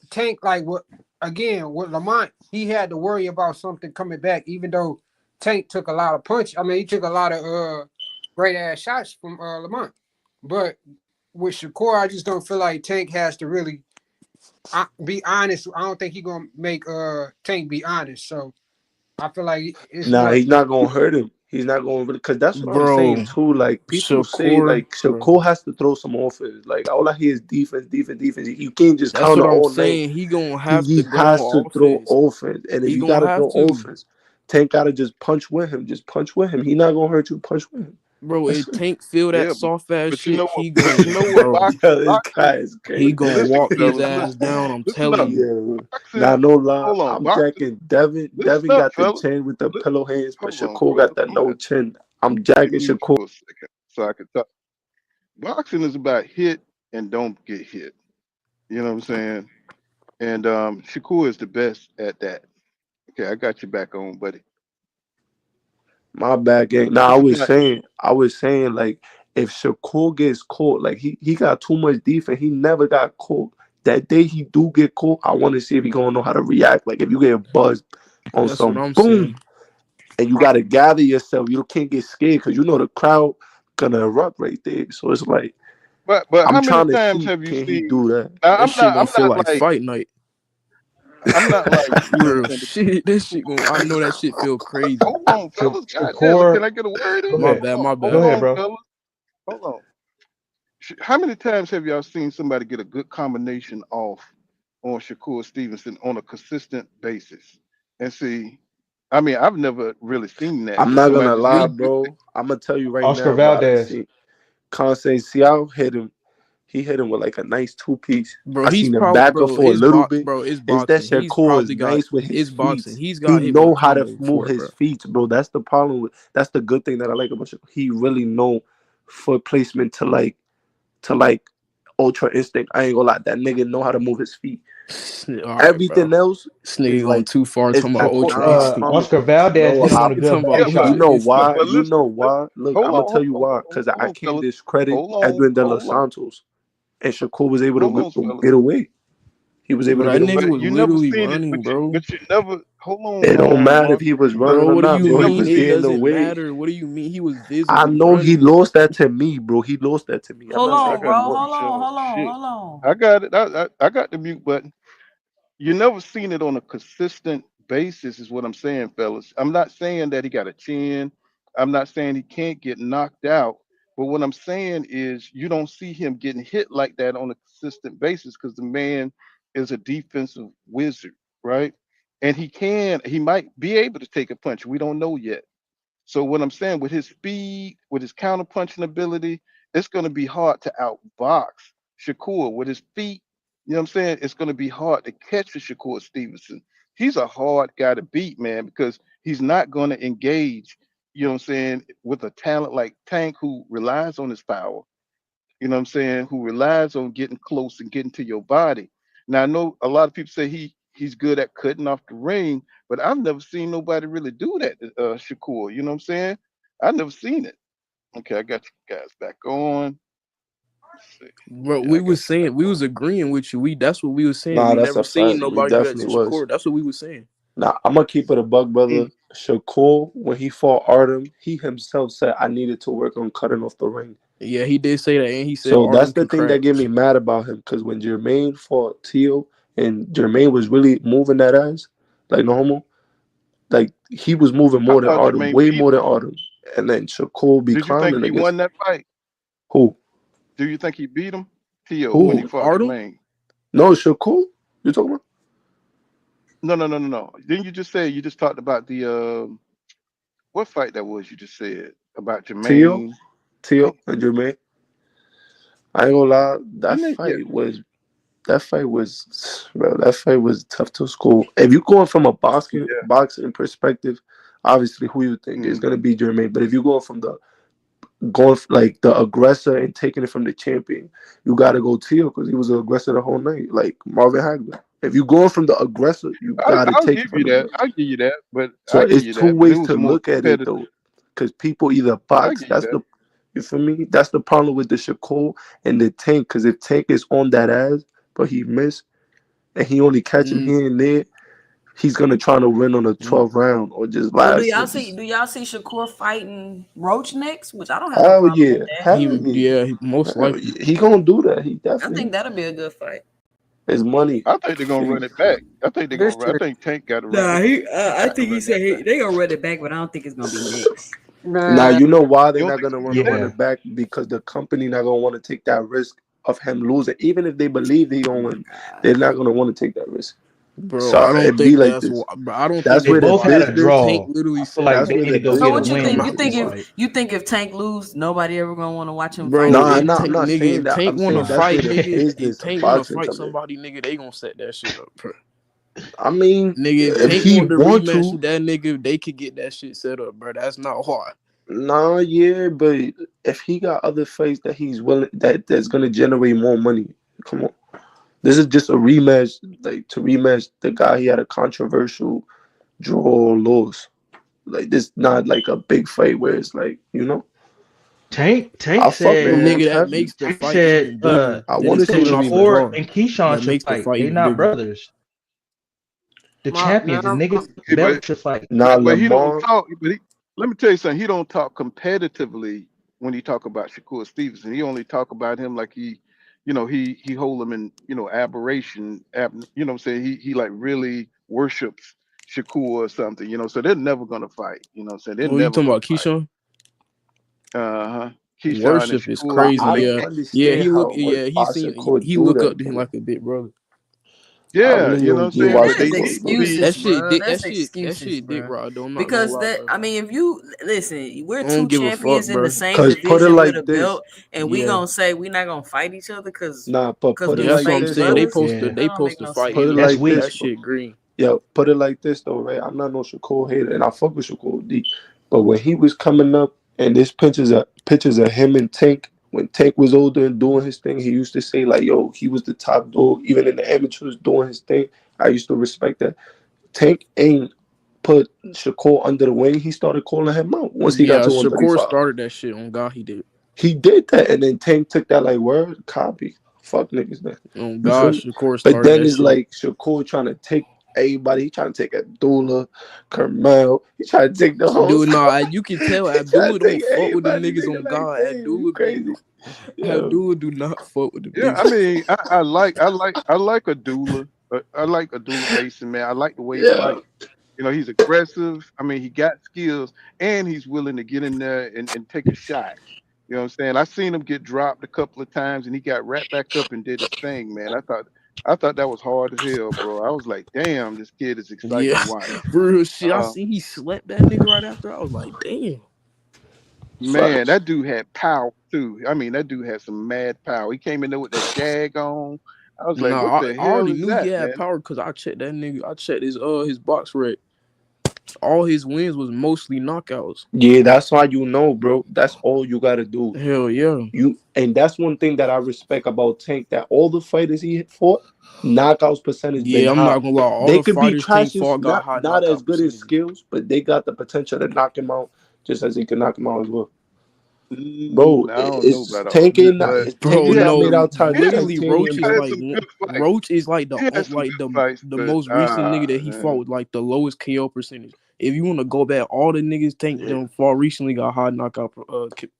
Tank like what again with Lamont he had to worry about something coming back even though Tank took a lot of punch. I mean he took a lot of great ass shots from Lamont, but with Shakur I just don't feel like Tank has to really be honest. I don't think he gonna make Tank be honest. So I feel like it's nah? more. He's not gonna hurt him. He's not gonna really because that's what I'm saying Bro, too. Like people say, Shakur, like bro. Shakur has to throw some offense. Like all I hear is defense, defense, defense. You can't just That's counter what I'm all night. saying. He gonna have He to go has to on throw offense. offense, and if He you gonna gotta have throw to. offense, Tank gotta just punch with him. Just punch with him. He not gonna hurt you. Punch with him. Bro, if Tank feel that yeah, soft ass but you shit, know what? But you know what? Yo, this Boxing. guy is he crazy. gonna Listen, walk his fellas. ass down. I'm Listen telling up. you. Yeah, Boxing. nah, no lie. Hold on. I'm Boxing. jacking Devin. Listen Devin up, got the fellas. chin with the Li- pillow hands, but Hold on, Shakur got brother. that I'm no not. chin. I'm Let me jacking mute Shakur. for a second so I can talk. Boxing is about hit and don't get hit. You know what I'm saying? And Shakur is the best at that. Okay, I got you back on, buddy. My bad gang. Nah, It's about I was saying, like, if Shakur gets caught, like he got too much defense. He never got caught. That day he do get caught, I want to see if he gonna know how to react. Like if you get buzzed on That's what some I'm boom, saying. and you gotta gather yourself. You can't get scared because you know the crowd gonna erupt right there. So it's like but I'm how many trying to times see have you can he seen do that. now, That shit I'm gonna feel not like like fight night. you know what Real I'm saying, shit. This shit gonna. I know that shit feel crazy. hold on, fellas. God damn it, can Shakur, I get a word go in? My ahead, bad. My go Hold bad. ahead, on, bro. fellas. Hold on. How many times have y'all seen somebody get a good combination off on Shakur Stevenson on a consistent basis? And see, I mean, I've never really seen that I'm where not somebody gonna just get lie, a Me, good. bro. I'm gonna tell you right Oscar now what I done Valdez. seen. Seattle hit him. He hit him with like a nice 2-piece. Bro, I he's seen him probably back up for a little bit. it's Is that boxing. He's Shakur is probably got nice with his it's feet. boxing. He's He got hit with a know how to combo move before, his bro. feet, bro. That's the problem with. That's the good thing that I like about Shakur. He really know foot placement to like ultra instinct. I ain't gonna lie, that nigga know how to move his feet. All right, Everything bro. else This is nigga going like too far it's talking about ultra instinct. Oscar comical. Valdez No, hit him I, with a Talking good about body Yeah, but you shot. know instinct. why? but You know listen, why? Look, hold I'm gonna on, tell you why. Because I hold on, can't fellas. discredit Hold on, Edwin De Los hold on, Santos, and Shakur was able hold to on, fellas. get away. He was able Bro, to that get nigga away. But was you never literally seen it. running, bro. But you never. Hold It don't on, matter if Mark. he was running Bro, or what do not, you You bro. He never mean? was It seen. getting doesn't away. matter. What do you mean? He was I visibly know he running. lost that to me, bro. He lost that to me. I'm Hold not I saying on, he bro. got won. Hold on. oh Hold on. shit. Hold on. I got it. I got the mute button. You never seen it on a consistent basis, is what I'm saying, fellas. I'm not saying that he got a chin. I'm not saying he can't get knocked out. But what I'm saying is you don't see him getting hit like that on a consistent basis because the man is a defensive wizard, right? And he might be able to take a punch. We don't know yet. So what I'm saying with his speed, with his counter punching ability, it's going to be hard to outbox Shakur with his feet. You know what I'm saying? It's going to be hard to catch a Shakur Stevenson. He's a hard guy to beat, man, because he's not going to engage, you know what I'm saying, with a talent like Tank who relies on his power, you know what I'm saying, who relies on getting close and getting to your body. Now I know a lot of people say he's good at cutting off the ring, but I've never seen nobody really do that to Shakur. You know what I'm saying? I've never seen it. Okay, I got you guys back on. Let's see. Bro, Yeah, we I got was you back saying, we on. was agreeing with you. That's what we was saying. Nah, We that's never a seen fact. We nobody do that to definitely was. Shakur. That's what we was saying. Now I'm gonna keep it a buck, brother. Mm. Shakur, when he fought Artem, he himself said I needed to work on cutting off the ring. Yeah, he did say that, and he said So that's Artem the can thing that crack. get me mad about him. Because when Jermaine fought Teal, and Jermaine was really moving that ass like normal, like he was moving I more than thought Artem, Jermaine way beat more him. than Artem. And then Shakur be Did you think clowning he against won that fight? who? Do you think he beat him? Tio when he Who? fought Artem? Jermaine. No, Shakur. You talking about No. Didn't you just say you just talked about the what fight that was you just said about Teal? Jermaine? Teal Dang, and Jermaine. I ain't gonna lie. didn't it? Yeah. That fight was tough to score. If you're going from a Yeah. boxing perspective, obviously who you think is Mm. gonna be Jermaine. But if you're like the aggressor and taking it from the champion, you gotta go Teal because he was the aggressor the whole night, like Marvin Hagler. If you're going from the aggressor, you gotta I'll take give it from you the that. aggressor. I'll give you that. But So I give it's you two that. But it ways was to more look at it competitive. though, because people either I box. give you that. You feel me? That's the problem with the Shakur and the Tank. Because if Tank is on that ass, but he missed and he only catching Mm, here and there, he's gonna try to win on a Mm. 12 round or just So do last. y'all see? Do y'all see Shakur fighting Roach next? Which I don't have no Hell problem with yeah, that. hell yeah, most hell likely. yeah. He gonna do that. He I definitely think that'll be a good fight. his money. I think they're gonna run it back. This I shit, think Tank got to run. Nah, He I got to think he run said that back. they gonna run it back, but I don't think it's gonna be next. Now man. you know why You they're don't not think gonna it's run gonna be run next? Yeah. it back because the company not gonna want to take that risk of him losing, even if they believe he Oh gonna my win. god. They're not gonna want to take that risk. Bro, So I don't it be think like that's this. why. Bro, I don't think That's They that's where the both why. had a Tank, business. Tank draw. literally I feel said like That's that. they where need the to go So get a what business you win come think? off You into this think play. if fight. nobody ever gonna want to watch him fight Bro, No, again? I'm not saying If that. I'm Tank wanna saying that's Nah. where fight, the nigga, if business of Tank wanna boxing fight come in. somebody, nigga, they gonna set that shit up, bro. I mean, Nigga, if if Tank he want the want rematch to, with that nigga, they could get that shit set up, bro. That's not hard. nah, yeah, but if he got other fights that he's willing that's gonna generate more money, come on. This is just a rematch, like to rematch the guy he had a controversial draw or loss. Like this, not like a big fight where it's like Tank I fuck with said Well, Roach nigga, that heavy. makes the Tank fight said even bigger I than he want to it see said the coming off a rematch. Shakur draw. and Keyshawn That should makes the fight. fight They even not bigger. brothers. The Now, champions, the now, niggas Yeah, belt should fight. Nah, but he don't Lamont. talk. Let me tell you something. He don't talk competitively when he talk about Shakur Stevenson. He only talk about him like he hold him in aberration. You know what I'm saying? He like really worships Shakur or something. So they're never gonna fight. You know what I'm saying? They're What are you never talking gonna about, fight. Keyshawn? Keyshawn and Worship is Shakur. But crazy. I don't Yeah, understand he look. how Yeah, Why he Shakur he do look that up to him though. like a big brother. I Yeah, really you know what don't I'm get saying? why But That is they Shakur seem to started. be. excuses, That shit, bro. dick. That's That excuses, shit, dick bro. rod. Though I'm not gonna Because lie, that, bro. I mean, if you listen, we're I don't two give a fuck, champions in the bro. same Cause put it division with a like this. belt, and we Yeah, gonna say we're not gonna fight each other because Nah, but put we it yeah. That's like what I'm fake this saying. They though. brothers. supposed to, Yeah, That they don't supposed make to no fight Put it sense. that's like anyway. weak. this, That bro. shit green. Yeah, put it like this though, right? I'm not no Shakur hater, and I fuck with Shakur D. But when he was coming up, and this pictures of him and Tank. When Tank was older and doing his thing, he used to say like, "Yo, he was the top dog, even in the amateurs doing his thing." I used to respect that. Tank ain't put Shakur under the wing. He started calling him out once he got Yeah, to Shakur 135. started that shit. On God, he did. He did that, and then Tank took that like word copy. Fuck niggas, then. On You feel God, me? Shakur But started then that it's shit. like Shakur trying to take everybody. He trying to take Abdullah, Carmel. He trying to take the whole Dude, squad. nah, you can tell He trying Abdullah to take don't fuck with them everybody. niggas. Nigga, On like, God, damn, you crazy. Yo, Abdullah do not fuck with them Yeah, I niggas. mean, I like a doula. I like a doula Mason, man. I like the way he yeah, fights. You know, he's aggressive. I mean, he got skills, and he's willing to get in there and take a shot. You know what I'm saying? I seen him get dropped a couple of times, and he got right back up and did his thing, man. I thought that was hard as hell, bro. I was like, damn, this kid is exciting Yeah, to watch. real shit. I Uh, seen he slept that nigga right after. I was like, damn. Man, facts. that dude had power too. I mean, that dude had some mad power. He came in there with that jag on. I was like, what Nah, the I hell already is knew he that, had man? power because I checked that nigga. I checked his box rate. All his wins was mostly knockouts. Yeah, that's why you know, bro. That's all you gotta do. Hell yeah. And that's one thing that I respect about Tank. That all the fighters he fought, knockouts percentage been Yeah, I'm high. not gonna lie. All They the could be fighters Tank trash, fought got high not as knockout good as percentages. skills, but they got the potential to knock him out, just as he can knock him out as well. Bro, I don't know it's about all Tank that, ain't not but Tank Bro, he ain't had not made no, some. out He had literally some. titanium, Roach is bro. He had like some good fights. Roach is like He had some good fights, the but most recent nigga that he fought man. with like the lowest KO percentage. If you want to go back, all the niggas Tank Yeah, them fought recently got high knockout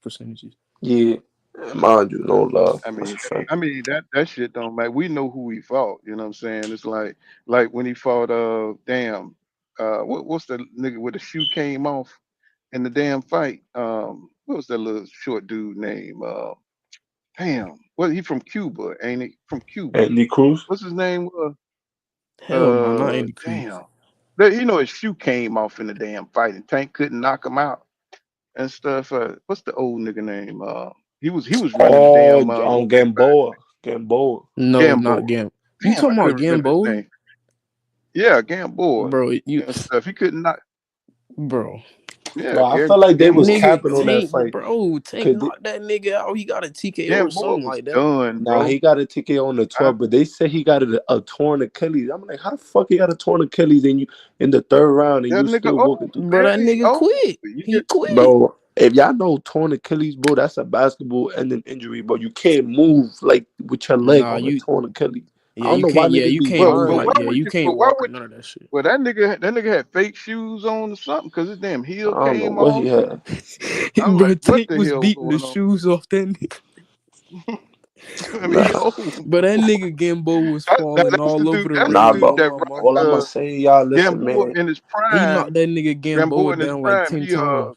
percentages. yeah. Mind you, no love. I That's mean, a fact. that shit don't matter. We know who he fought. You know what I'm saying? It's like when he fought. Damn. What's the nigga with the shoe came off in the damn fight? What was that little short dude name? Damn. Well, he from Cuba, ain't he? From Cuba. Andy Cruz. What's his name? Hell no, not Andy Cruz. Damn. His shoe came off in the damn fight, and Tank couldn't knock him out and stuff. What's the old nigga name? He was running the Oh, damn what was it, Gamboa. Gamboa. No, not Gamboa. Gam. You Damn, I talking about couldn't remember his Gamboa, name. Yeah, Gamboa bro? and stuff. He couldn't knock. Bro, Yeah, Bro, I felt like they was Gamboa was nigga, capping on done. that Tank, fight. bro, Tank knocked that nigga out. He got a TKO or Gamboa something was like that. done, Nah, bro. he got a ticket on the I, 12, but they said he got a torn Achilles. I'm like, how the fuck he got a torn Achilles and you in the third round and that you nigga still walking old, through? Bro, man. that He nigga old. quit. You He get quit. Bro, if y'all know torn Achilles, bro, that's a basketball ending injury, bro. You can't move like with your leg Nah, on a you. torn Achilles. I Yeah, don't you know why can't. Yeah, niggas you be can't but move but lying. why like. Yeah, would you you? can't But why walk or would? none of that shit. Well, that nigga had fake shoes on or something because his damn heel I don't know came what he off. had. I was Bro, like, what Tank the was hell beating the going on? shoes off that nigga. I mean, he Nah, old, But that bro. nigga Gambo was falling That's the all over dude. the That's the nah, ring dude but on that my all mama. I'm gonna say, y'all, listen, Gamboa man. in his He knocked prime. that nigga Gamboa Gamboa in his down like prime. 10 times.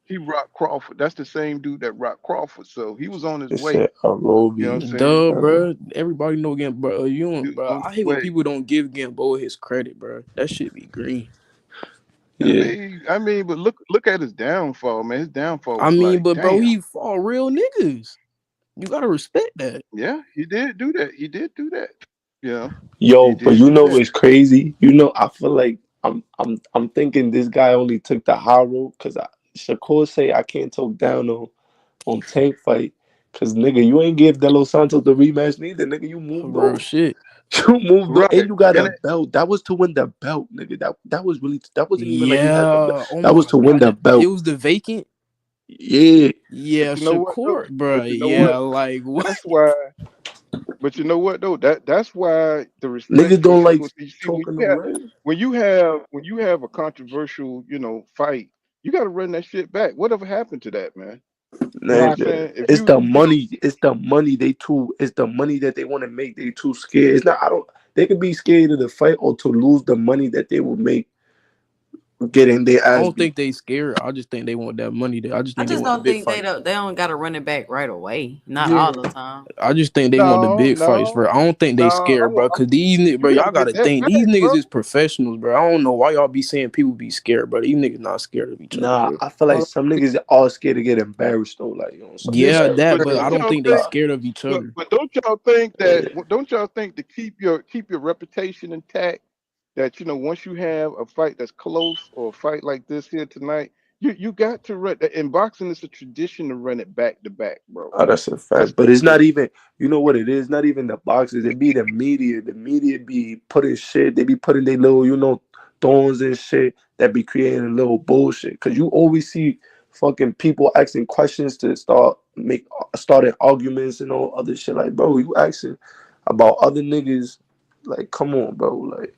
He rocked Crawford. That's the same dude that rocked Crawford. So he was on his It way. said a You know what I'm Roby. saying? Duh, bro. Everybody know Gambo. Bro, you He don't, was bro. on I his hate when way. people don't give Gamboa his credit, bro. That shit be green. Yeah. But look at his downfall, man. His downfall I was mean, like, but bro, damn. he fought real niggas. You gotta respect that. Yeah, he did do that. He did do that. You know, he Yo, but did you do know that. what's crazy? You know, I feel like I'm thinking this guy only took the high road because Shakur say I can't talk down on Tank fight. Cause nigga, you ain't give De Los Santos the rematch neither, nigga. You moved Real on. shit. You moved on, Right. and you got And a belt. That was to win the belt, nigga. That was really that wasn't even like he had the belt. Yeah. Oh That was my to win god. the It belt. was the vacant. Yeah, Yeah, but you know what though? Shakur, bro. But you know what? Yeah, like what? That's why. But you know what though? That's why the respect niggas for don't like Shakur. See talking the ring. when you have a controversial fight, you got to run that shit back. Whatever happened to that, man? You know what I'm Nigga, saying? If it's the you know, money. It's the money. It's the money that they want to make. They too scared. It's not. I don't. They could be scared of the fight or to lose the money that they will make. getting their I ass don't beat. think they scared. I just think they want that money. I just I think they just want the don't big think fight. they don't got to run it back right away. Not Yeah. all the time. I just think they want the No, big fights, bro. no, I don't think they no. scared, bro. Cause these niggas, bro, You gotta y'all get gotta that think back, these niggas bro. is professionals, bro. I don't know why y'all be saying people be scared, bro. These niggas not scared of each other, Nah, bro. I feel like Uh, some niggas are scared to get embarrassed though, like some yeah. Yeah, embarrassed that, But but niggas. I don't don't y'all think they think? scared of each other. But don't y'all think that? Yeah. Don't y'all think to keep your reputation intact? That once you have a fight that's close or a fight like this here tonight, you got to run. In boxing, it's a tradition to run it back to back, bro. Oh, that's a That's fact. But it's not even, you know what it is? Not even the boxers. It be the media. The media be putting shit. They be putting their little, thorns and shit that be creating a little bullshit. Cause you always see fucking people asking questions to starting arguments and all other shit. Like, bro, you asking about other niggas. Like, come on, bro. Like,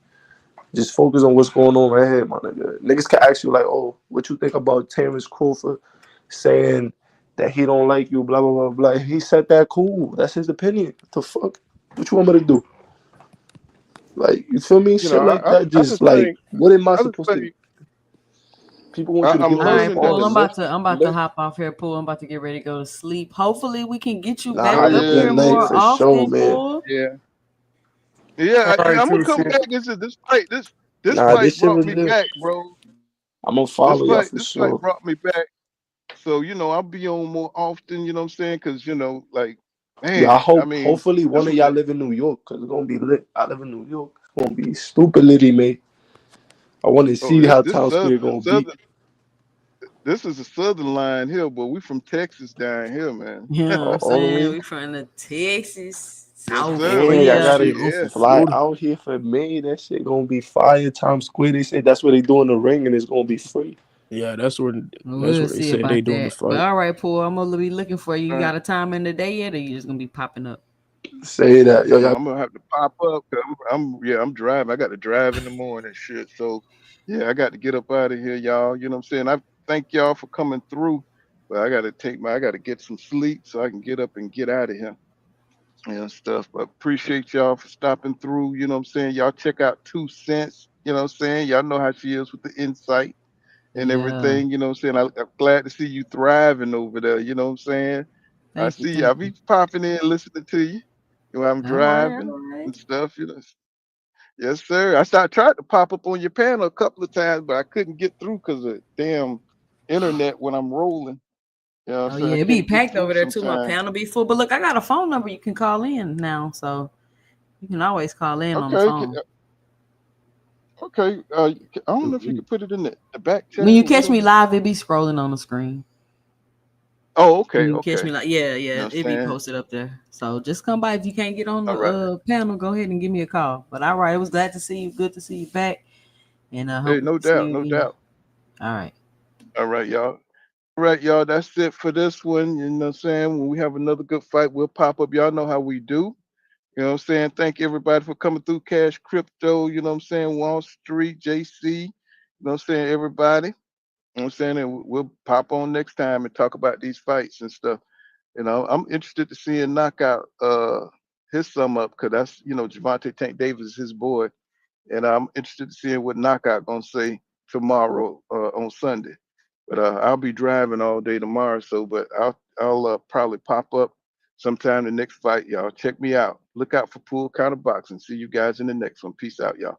just focus on what's going on right here, my nigga. Niggas can ask you like, oh, what you think about Terrence Crawford saying that he don't like you, blah blah blah blah. If he said that, cool. That's his opinion. What the fuck? What you want me to do? Like, you feel me? Shit like that. I Just just like, think what am I I just supposed to? think People want you to I'm give a All right, learning that Paul. response. I'm about to let hop off here, Paul. I'm about to get ready to go to sleep. Hopefully, we can get you Nah, back have a up good here night more yeah for sure, often, man. Paul. yeah all right, I'm gonna too, come shit. back. This fight this Nah, fight this shit brought was me lit. back, bro. I'm gonna follow y'all for This fight sure. brought me back. So I'll be on more often. You know what I'm saying? Because like, Yeah, I man, I hope mean, hopefully this one of was y'all live in New York because it's gonna be lit. I live in New York. It's gonna be stupid litty, mate. I want to see how this Town Square gonna be. this is a southern line here, but we from Texas down here, man. You know what I'm saying? Only. We from the Texas, Yes, South sir. Yeah, y'all Oh Florida. gotta shit, I'm from Yeah. fly Florida. out here for May. That shit gonna be fire. Times Square. They say that's where they doing the ring, and it's gonna be free. Yeah, that's We'll where they see say they about doing the that. But fight. all right, Paul. I'm gonna be looking for you. You Uh, got a time in the day yet, or you just gonna be popping up? Say that, yo, y'all. I'm gonna have to pop up. 'Cause I'm driving. I got to drive in the morning, shit. So yeah, I got to get up out of here, y'all. You know what I'm saying? I thank y'all for coming through, but I got to get some sleep so I can get up and get out of here and stuff. But appreciate y'all for stopping through. You know what I'm saying? Y'all check out 2 Cents. You know what I'm saying? Y'all know how she is with the insight and Yeah. everything. You know what I'm saying? I'm glad to see you thriving over there. You know what I'm saying? I Thank you. see you. Thank I'll you. be popping in, listening to you. While I'm All right. All driving right. and stuff. Yes, sir. Tried to pop up on your panel a couple of times, but I couldn't get through because of damn internet when I'm rolling. You know what I'm Oh saying? I yeah, it be can't get packed through over there too. My sometimes. panel be full. But look, I got a phone number you can call in now, so you can always call in on the Okay, phone. okay. I don't know if you could put it in the back When chat you or catch me whatever. live, it be scrolling on the screen. Oh, When okay, you catch okay. me like, yeah, You know yeah, what it I'm be saying? posted up there. So just come by if you can't get on the All right. panel. Go ahead and give me a call. But all right, it was glad to see you. Good to see you back, and I Hey, hope we no can see doubt, you no again. doubt. All right. All right, y'all. All right, y'all. That's it for this one. You know what I'm saying? When we have another good fight, we'll pop up. Y'all know how we do. You know what I'm saying? Thank everybody for coming through Cash Crypto. You know what I'm saying? Wall Street, JC. You know what I'm saying? Everybody. You know what I'm saying? And we'll pop on next time and talk about these fights and stuff. I'm interested to see him knock out his sum up because that's, Gervonta Tank Davis is his boy. And I'm interested to see what knockout gonna say tomorrow on Sunday. But I'll be driving all day tomorrow, so but I'll probably pop up sometime the next fight, y'all. Check me out. Look out for Pool Counter Boxing. See you guys in the next one. Peace out, y'all.